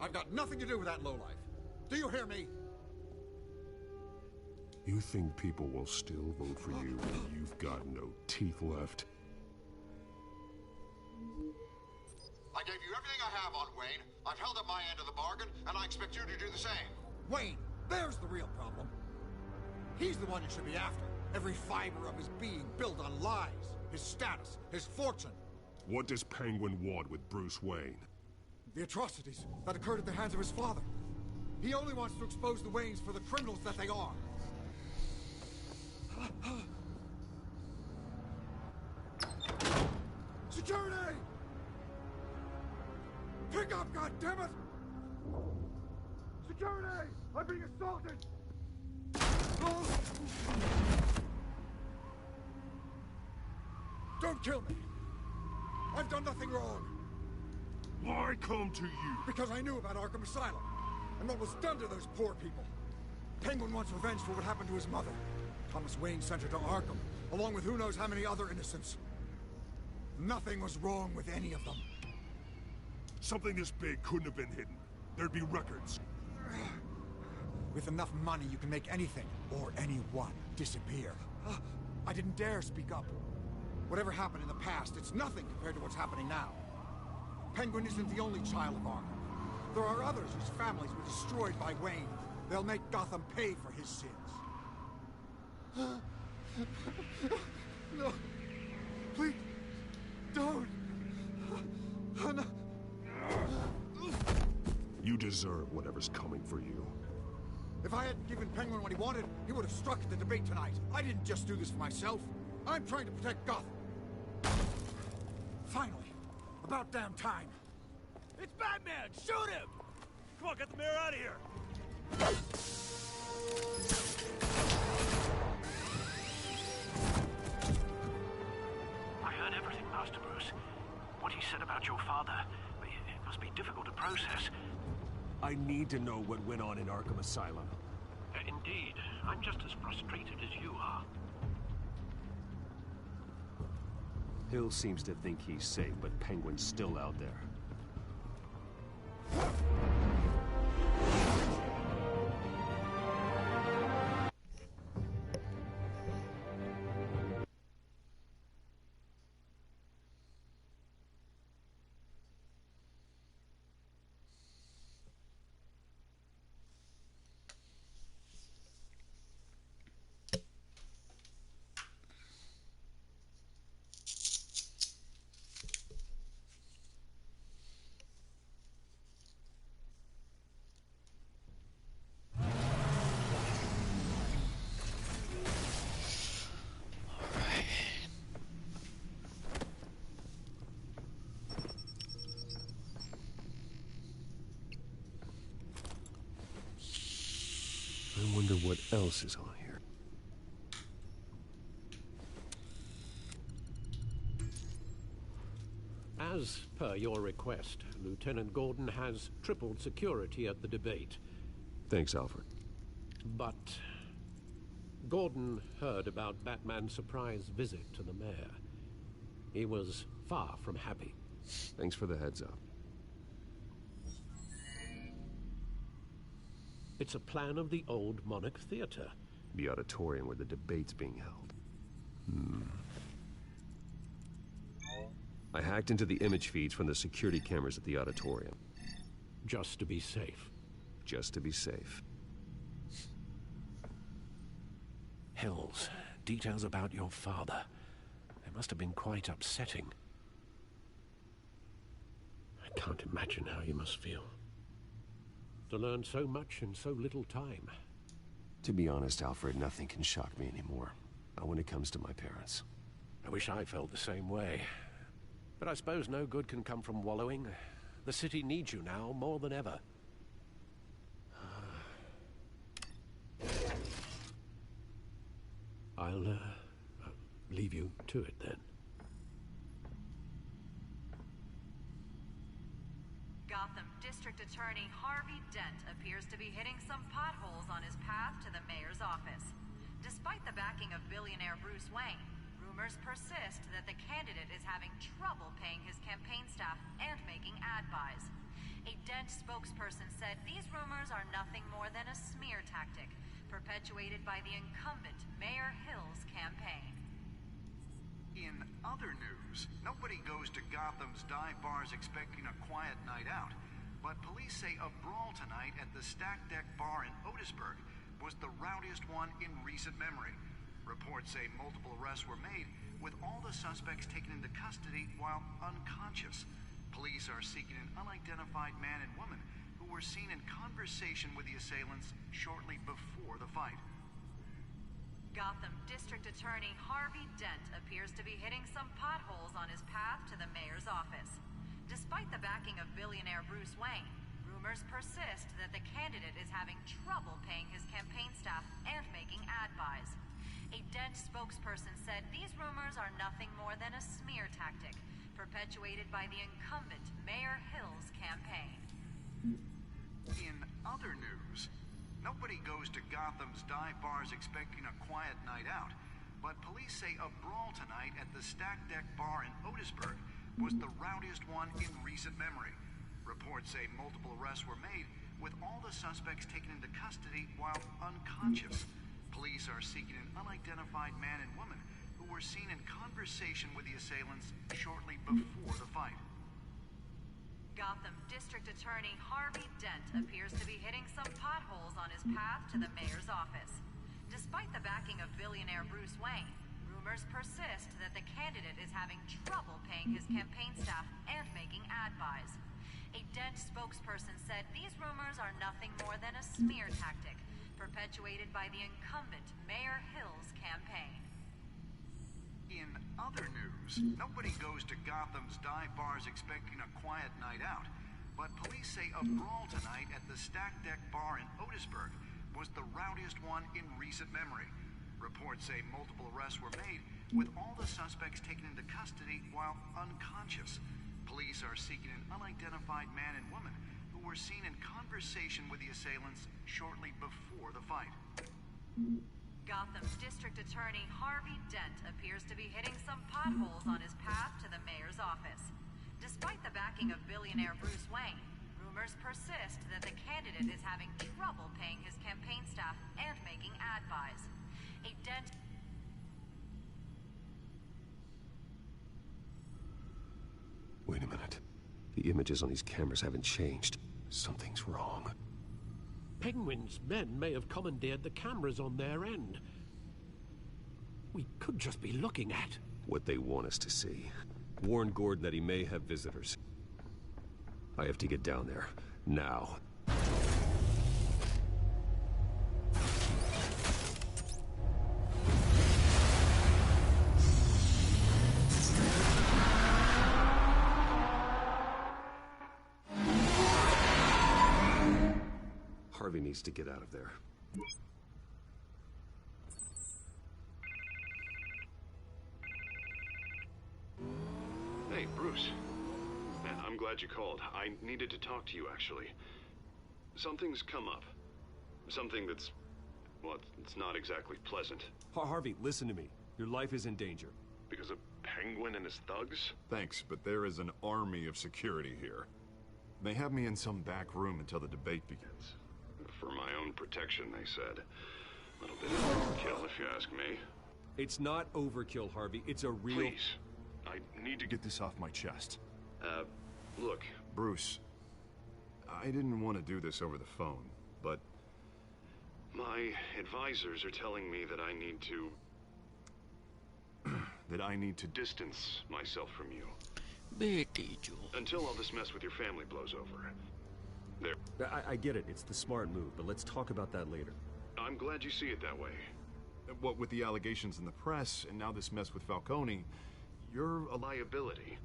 I've got nothing to do with that lowlife. Do you hear me? You think people will still vote for you when you've got no teeth left? I gave you everything I have on Wayne. I've held up my end of the bargain, and I expect you to do the same. Wayne, there's the real problem. He's the one you should be after. Every fiber of his being built on lies. His status, his fortune. What does Penguin want with Bruce Wayne? The atrocities that occurred at the hands of his father. He only wants to expose the Waynes for the criminals that they are. Security! Pick up, goddammit! Security! I'm being assaulted! Don't kill me! I've done nothing wrong! Why come to you? Because I knew about Arkham Asylum, and what was done to those poor people. Penguin wants revenge for what happened to his mother. Thomas Wayne sent her to Arkham, along with who knows how many other innocents. Nothing was wrong with any of them. Something this big couldn't have been hidden. There'd be records. With enough money, you can make anything, or anyone, disappear. I didn't dare speak up. Whatever happened in the past, it's nothing compared to what's happening now. Penguin isn't the only child of Arkham. There are others whose families were destroyed by Wayne. They'll make Gotham pay for his sins. No. Please. Don't. You deserve whatever's coming for you. If I hadn't given Penguin what he wanted, he would have struck at the debate tonight. I didn't just do this for myself. I'm trying to protect Gotham. Finally. About damn time. It's Batman! Shoot him! Come on, get the mayor out of here! I heard everything, Master Bruce. What he said about your father, it must be difficult to process. I need to know what went on in Arkham Asylum. Indeed. I'm just as frustrated as you are. Hill seems to think he's safe, but Penguin's still out there. I wonder what else is on here. As per your request, Lieutenant Gordon has tripled security at the debate. Thanks, Alfred. But Gordon heard about Batman's surprise visit to the mayor. He was far from happy. Thanks for the heads up. It's a plan of the old Monarch Theater. The auditorium where the debate's being held. I hacked into the image feeds from the security cameras at the auditorium. Just to be safe. Just to be safe. Hills, details about your father. They must have been quite upsetting. I can't imagine how you must feel. To learn so much in so little time. To be honest, Alfred, nothing can shock me anymore. Not when it comes to my parents. I wish I felt the same way. But I suppose no good can come from wallowing. The city needs you now more than ever. I'll leave you to it then. Gotham District Attorney Harvey Dent appears to be hitting some potholes on his path to the mayor's office. Despite the backing of billionaire Bruce Wayne, rumors persist that the candidate is having trouble paying his campaign staff and making ad buys. A Dent spokesperson said these rumors are nothing more than a smear tactic, perpetuated by the incumbent Mayor Hill's campaign. In other news, nobody goes to Gotham's dive bars expecting a quiet night out, but police say a brawl tonight at the Stack Deck Bar in Otisburg was the rowdiest one in recent memory. Reports say multiple arrests were made, with all the suspects taken into custody while unconscious. Police are seeking an unidentified man and woman who were seen in conversation with the assailants shortly before the fight. Gotham District Attorney Harvey Dent appears to be hitting some potholes on his path to the mayor's office. Despite the backing of billionaire Bruce Wayne, rumors persist that the candidate is having trouble paying his campaign staff and making ad buys. A Dent spokesperson said these rumors are nothing more than a smear tactic, perpetuated by the incumbent Mayor Hill's campaign. In other news, nobody goes to Gotham's dive bars expecting a quiet night out, but police say a brawl tonight at the Stack Deck Bar in Otisburg was the rowdiest one in recent memory. Reports say multiple arrests were made, with all the suspects taken into custody while unconscious. Police are seeking an unidentified man and woman who were seen in conversation with the assailants shortly before the fight. Gotham District Attorney Harvey Dent appears to be hitting some potholes on his path to the mayor's office. Despite the backing of billionaire Bruce Wayne, rumors persist that the candidate is having trouble paying his campaign staff and making ad buys. A Dent spokesperson said these rumors are nothing more than a smear tactic, perpetuated by the incumbent Mayor Hill's campaign. In other news, nobody goes to Gotham's dive bars expecting a quiet night out. But police say a brawl tonight at the Stack Deck Bar in Otisburg was the rowdiest one in recent memory. Reports say multiple arrests were made, with all the suspects taken into custody while unconscious. Police are seeking an unidentified man and woman who were seen in conversation with the assailants shortly before the fight. Gotham's District Attorney Harvey Dent appears to be hitting some potholes on his path to the mayor's office. Despite the backing of billionaire Bruce Wayne, rumors persist that the candidate is having trouble paying his campaign staff and making ad buys. A Dent... Wait a minute. The images on these cameras haven't changed. Something's wrong. Penguin's men may have commandeered the cameras on their end. We could just be looking at what they want us to see. Warn Gordon that he may have visitors. I have to get down there. Now. Harvey needs to get out of there. Hey, Bruce. Man, I'm glad you called. I needed to talk to you, actually. Something's come up. Something that's... well, it's not exactly pleasant. Harvey, listen to me. Your life is in danger. Because of Penguin and his thugs? Thanks, but there is an army of security here. They have me in some back room until the debate begins. For my own protection, they said. A little bit of overkill, if you ask me. It's not overkill, Harvey. It's a real... Please. I need to get this off my chest. Look. Bruce, I didn't want to do this over the phone, but... my advisors are telling me that I need to... that I need to... distance myself from you. Until all this mess with your family blows over. There. I get it. It's the smart move, but let's talk about that later. I'm glad you see it that way. What with the allegations in the press, and now this mess with Falcone, you're a liability.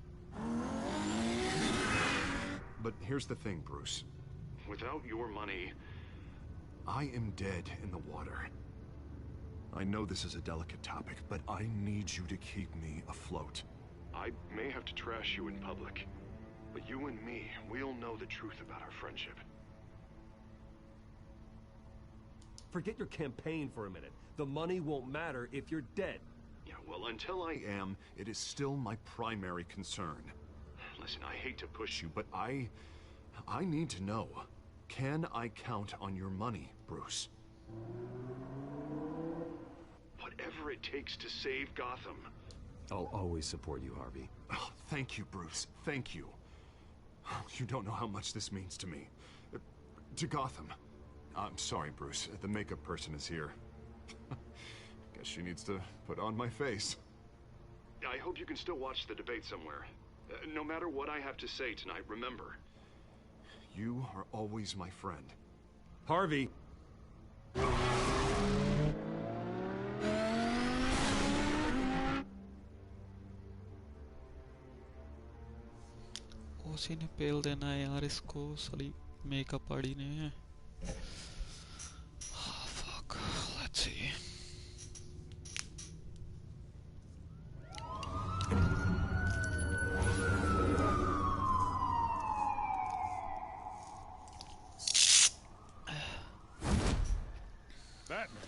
But here's the thing, Bruce. Without your money... I am dead in the water. I know this is a delicate topic, but I need you to keep me afloat. I may have to trash you in public, but you and me, we'll know the truth about our friendship. Forget your campaign for a minute. The money won't matter if you're dead. Yeah, well, until I am, it is still my primary concern. Listen, I hate to push you, but I need to know. Can I count on your money, Bruce? Whatever it takes to save Gotham. I'll always support you, Harvey. Oh, thank you, Bruce. Thank you. You don't know how much this means to me. To Gotham. I'm sorry, Bruce. The makeup person is here. Guess she needs to put on my face. I hope you can still watch the debate somewhere. No matter what I have to say tonight, remember. You are always my friend. Harvey! उसी ने पेल देना है यार इसको साली makeup आड़ी ने fuck let's see Batman.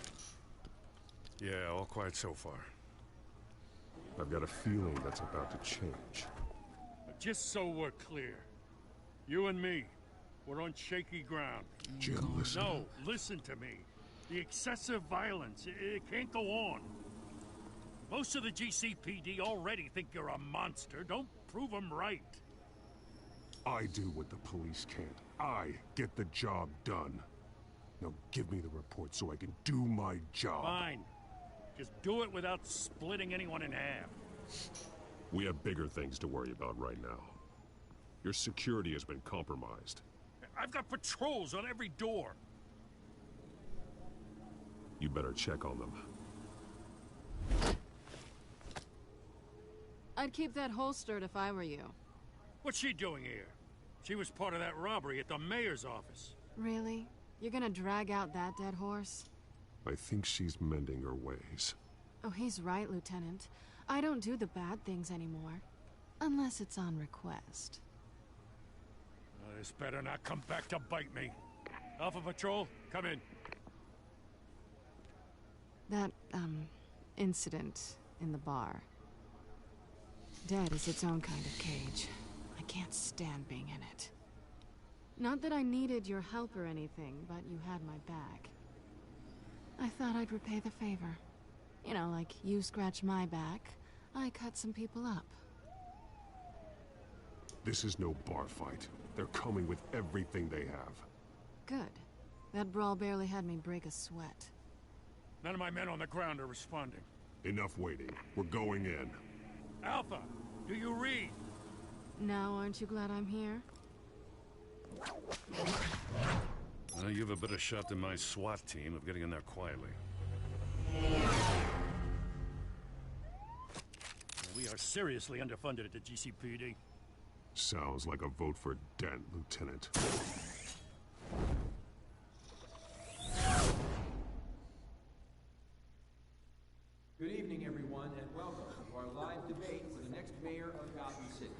Yeah, all quiet so far. I've got a feeling that's about to change. Just so we're clear, you and me, we're on shaky ground. Jim, listen. No, listen to me. The excessive violence, it can't go on. Most of the GCPD already think you're a monster. Don't prove them right. I do what the police can't. I get the job done. Now give me the report so I can do my job. Fine. Just do it without splitting anyone in half. We have bigger things to worry about right now. Your security has been compromised. I've got patrols on every door. You'd better check on them. I'd keep that holstered if I were you. What's she doing here? She was part of that robbery at the mayor's office. Really? You're gonna drag out that dead horse? I think she's mending her ways. Oh, he's right, Lieutenant. I don't do the bad things anymore. Unless it's on request. This better not come back to bite me. Alpha Patrol, come in. That, incident in the bar. Dead is its own kind of cage. I can't stand being in it. Not that I needed your help or anything, but you had my back. I thought I'd repay the favor. You know, like you scratch my back, I cut some people up. This is no bar fight. They're coming with everything they have. Good. That brawl barely had me break a sweat. None of my men on the ground are responding. Enough waiting. We're going in. Alpha, do you read? Now, aren't you glad I'm here? You have a better shot than my SWAT team of getting in there quietly. We are seriously underfunded at the GCPD. Sounds like a vote for Dent, Lieutenant. Good evening, everyone, and welcome to our live debate for the next mayor of Gotham City.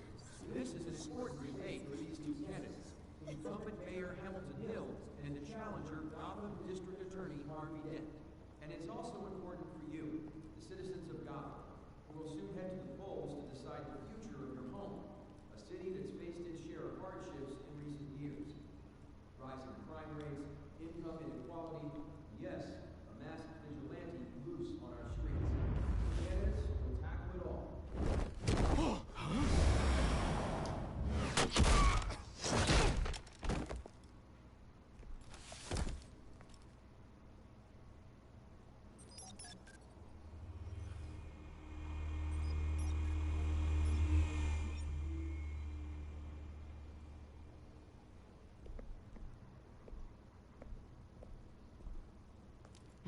This is an important debate for these two candidates, incumbent Mayor Hamilton Hill and the challenger Gotham District Attorney Harvey Dent. And it's also important for you, the citizens of Gotham, who will soon head to the polls to decide the future of your home, a city that's faced its share of hardships in recent years. Rising crime rates, income inequality, and yes, a masked vigilante loose on our streets. Candidates will tackle it all.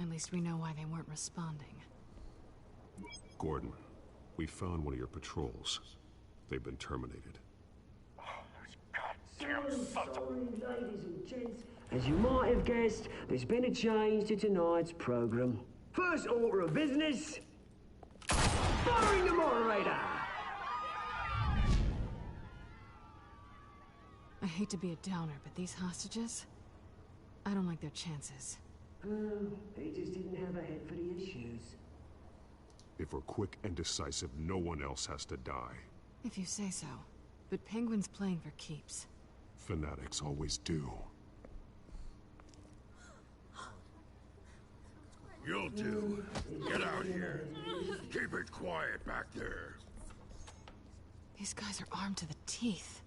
At least we know why they weren't responding. Gordon, we found one of your patrols. They've been terminated. Sorry, ladies and gents. As you might have guessed, there's been a change to tonight's program. First order of business, firing the moderator! I hate to be a downer, but these hostages, I don't like their chances. They just didn't have a head for the issues. If we're quick and decisive, no one else has to die. If you say so. But Penguin's playing for keeps. Fanatics always do. You'll do. Get out here. Keep it quiet back there. These guys are armed to the teeth.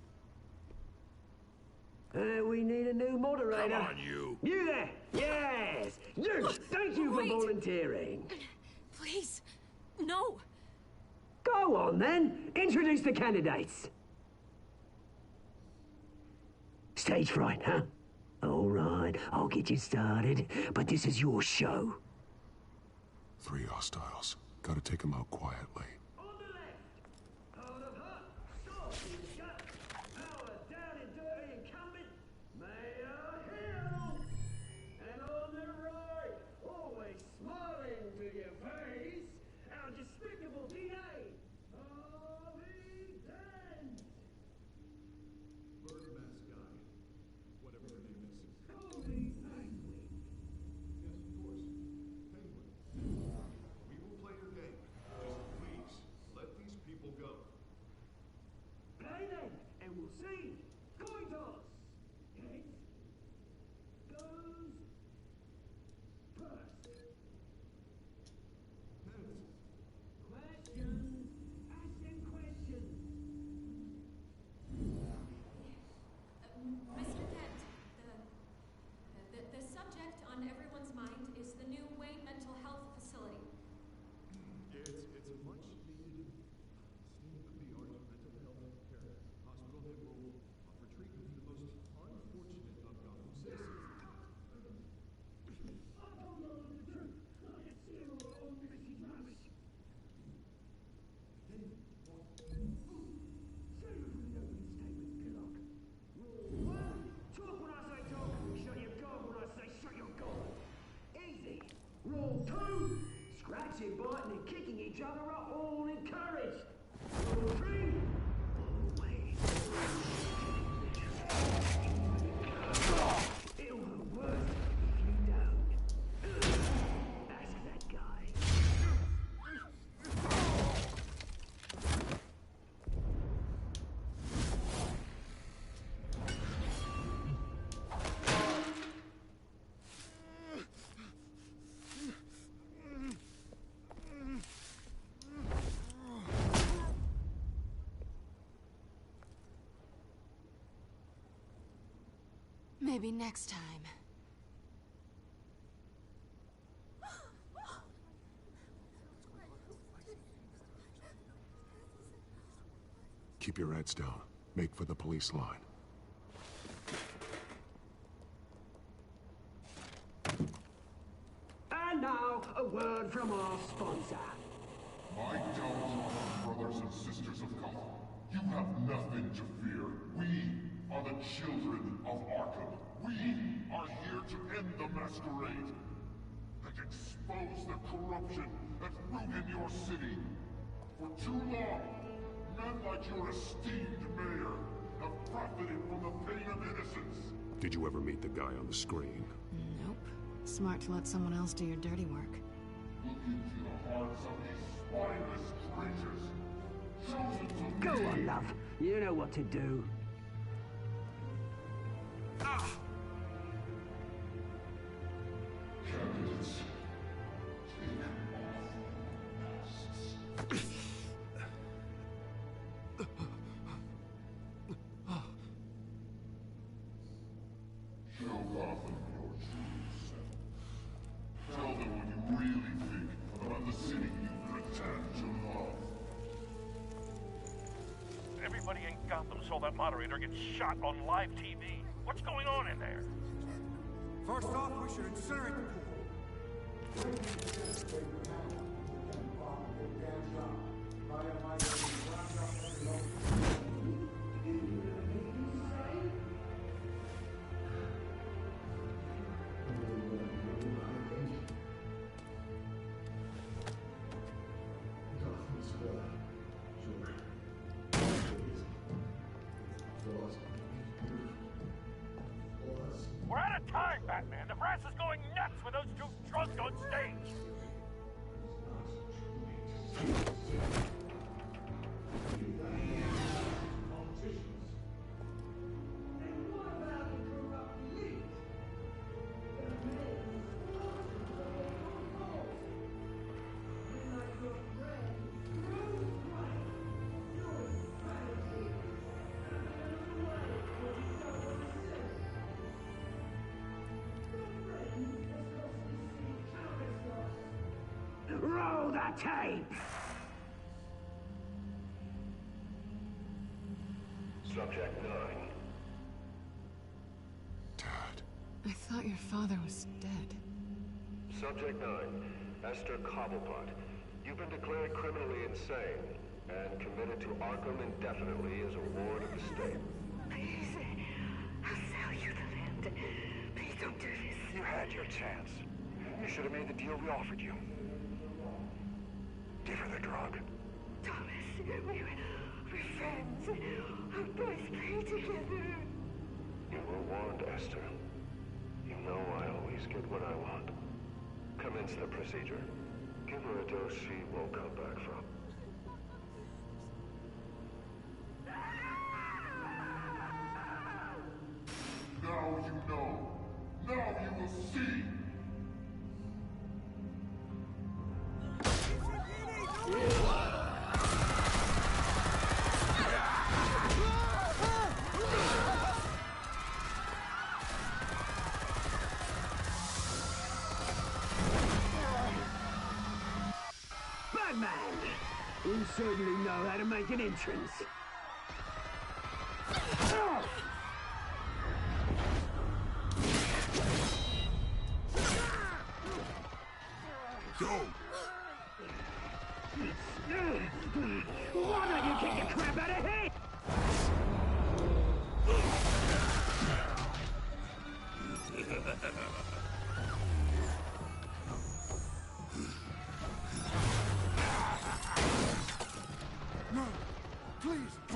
We need a new moderator. Come on, you. You there! Yes! You! Thank you for volunteering. Please, no. Go on, then. Introduce the candidates. Stage fright, huh? All right, I'll get you started, but this is your show. 3 hostiles. Gotta take them out quietly. too. Scratching, biting, and kicking each other are all encouraged. Tree. It'll hurt worse if you don't. Ask that guy. Maybe next time. Keep your heads down. Make for the police line. And now, a word from our sponsor. My downtrodden brothers and sisters of Gotham, you have nothing to fear. We are the children of Arkham. We are here to end the masquerade and expose the corruption that's rooted in your city. For too long, men like your esteemed mayor have profited from the pain of innocence. Did you ever meet the guy on the screen? Nope. Smart to let someone else do your dirty work. Look into the hearts of these spineless creatures, chosen to Go lead. on, love. You know what to do. Candidates, take off masks. Show Gotham your true self. Tell them what you really think about the city you pretend to love. Everybody in Gotham saw that moderator get shot on live TV. What's going on in there? First off, we should incinerate the pool. We're out of time, Batman. The press is going nuts with those two drunks on stage. Roll the tape! Subject 9. I thought your father was dead. Subject 9. Esther Cobblepot. You've been declared criminally insane and committed to Arkham indefinitely as a ward of the state. Please, I'll sell you the land. Please don't do this. You had your chance. You should have made the deal we offered you. Give her the drug. Thomas, we're friends. Our boys play together. You were warned, Esther. You know I always get what I want. Commence the procedure. Give her a dose she won't come back from. Now you know. Now you will see. Batman! You certainly know how to make an entrance. Go! Why don't you kick the crap out of him?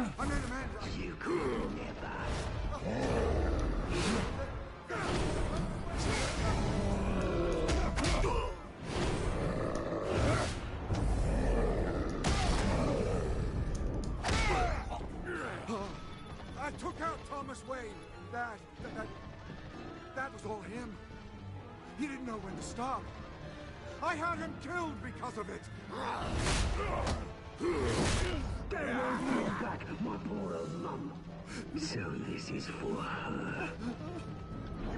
I made amends. You couldn't get back. I took out Thomas Wayne. That was all him. He didn't know when to stop. I had him killed because of it. Get back, my poor old mum. So this is for her.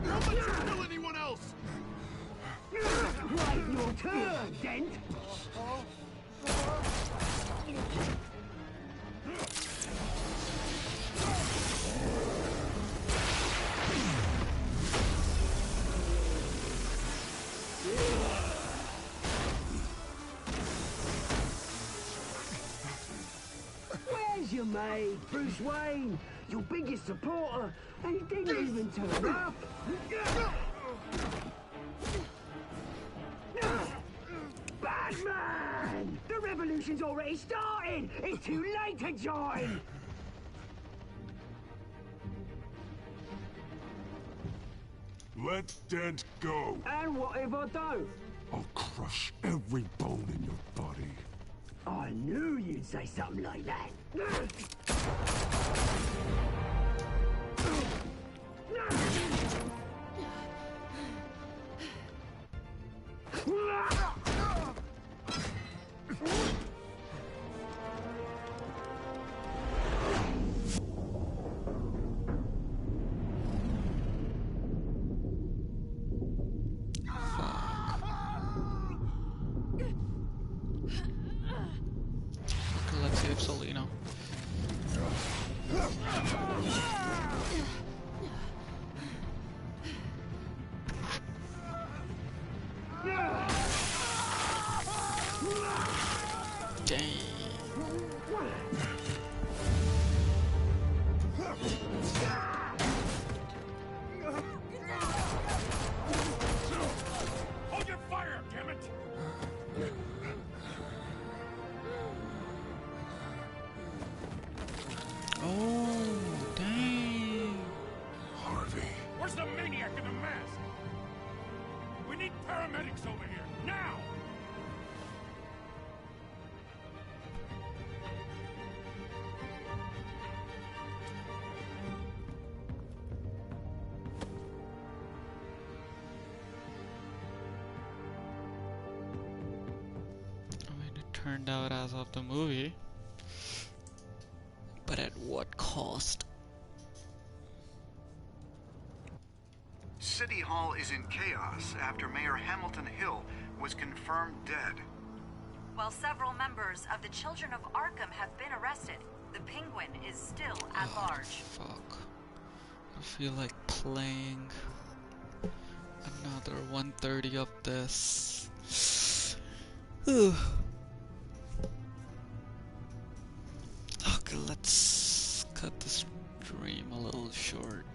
Don't let you kill anyone else! Right, your turn, Dent. Where's your mate, Bruce Wayne? Your biggest supporter, and he didn't even turn up. Batman! The revolution's already started! It's too late to join! Let Dent go. And what if I don't? I'll crush every bone in your body. I knew you'd say something like that. Let's see if Selena. Hold your fire, damn it! Oh, dang. Harvey. Where's the maniac in the mask? We need paramedics over here, now! I mean, it turned out as of the movie. But at what cost? City Hall is in chaos after Mayor Hamilton Hill was confirmed dead. While several members of the Children of Arkham have been arrested, the Penguin is still at large. Fuck. I feel like playing another 130 of this. Okay, let's cut the stream a little short.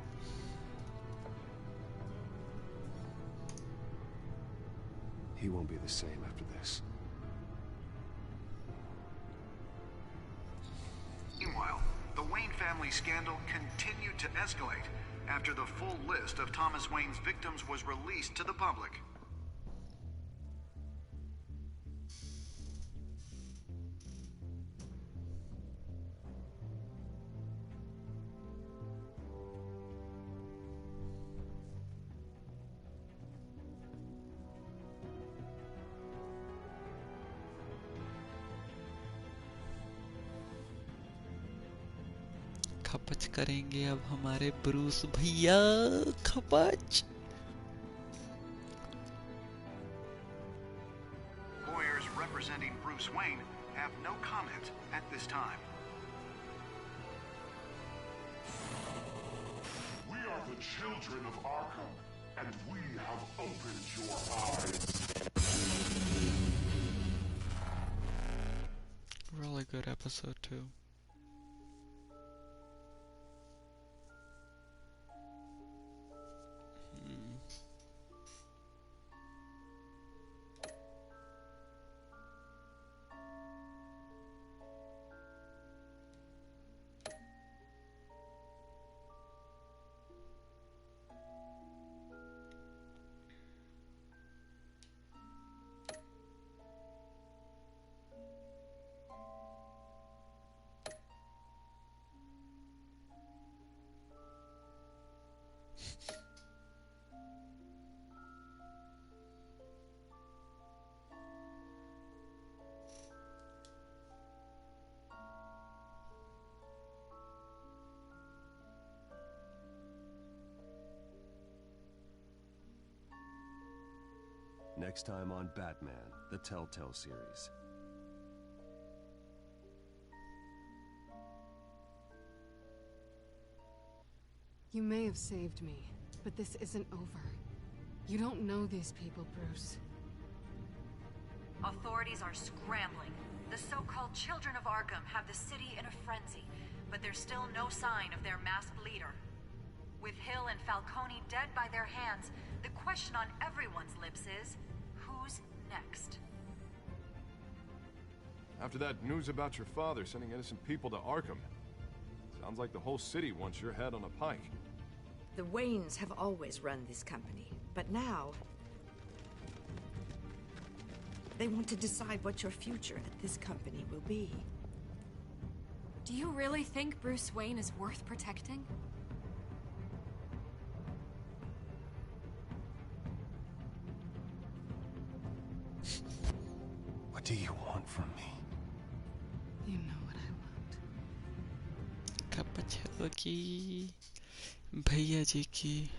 He won't be the same after this. Meanwhile, the Wayne family scandal continued to escalate after the full list of Thomas Wayne's victims was released to the public. खपच करेंगे अब हमारे Bruce भैया खपच. Lawyers representing Bruce Wayne have no comment at this time. We are the children of Arkham, and we have opened your eyes. Really good episode too. next time on Batman, the Telltale series. You may have saved me, but this isn't over. You don't know these people, Bruce. Authorities are scrambling. The so-called Children of Arkham have the city in a frenzy, but there's still no sign of their masked leader. With Hill and Falcone dead by their hands, the question on everyone's lips is, who's next? After that news about your father sending innocent people to Arkham, sounds like the whole city wants your head on a pike. The Waynes have always run this company, but now they want to decide what your future at this company will be. Do you really think Bruce Wayne is worth protecting? What do you want from me? You know what I want. कब बचेगी भैया जी की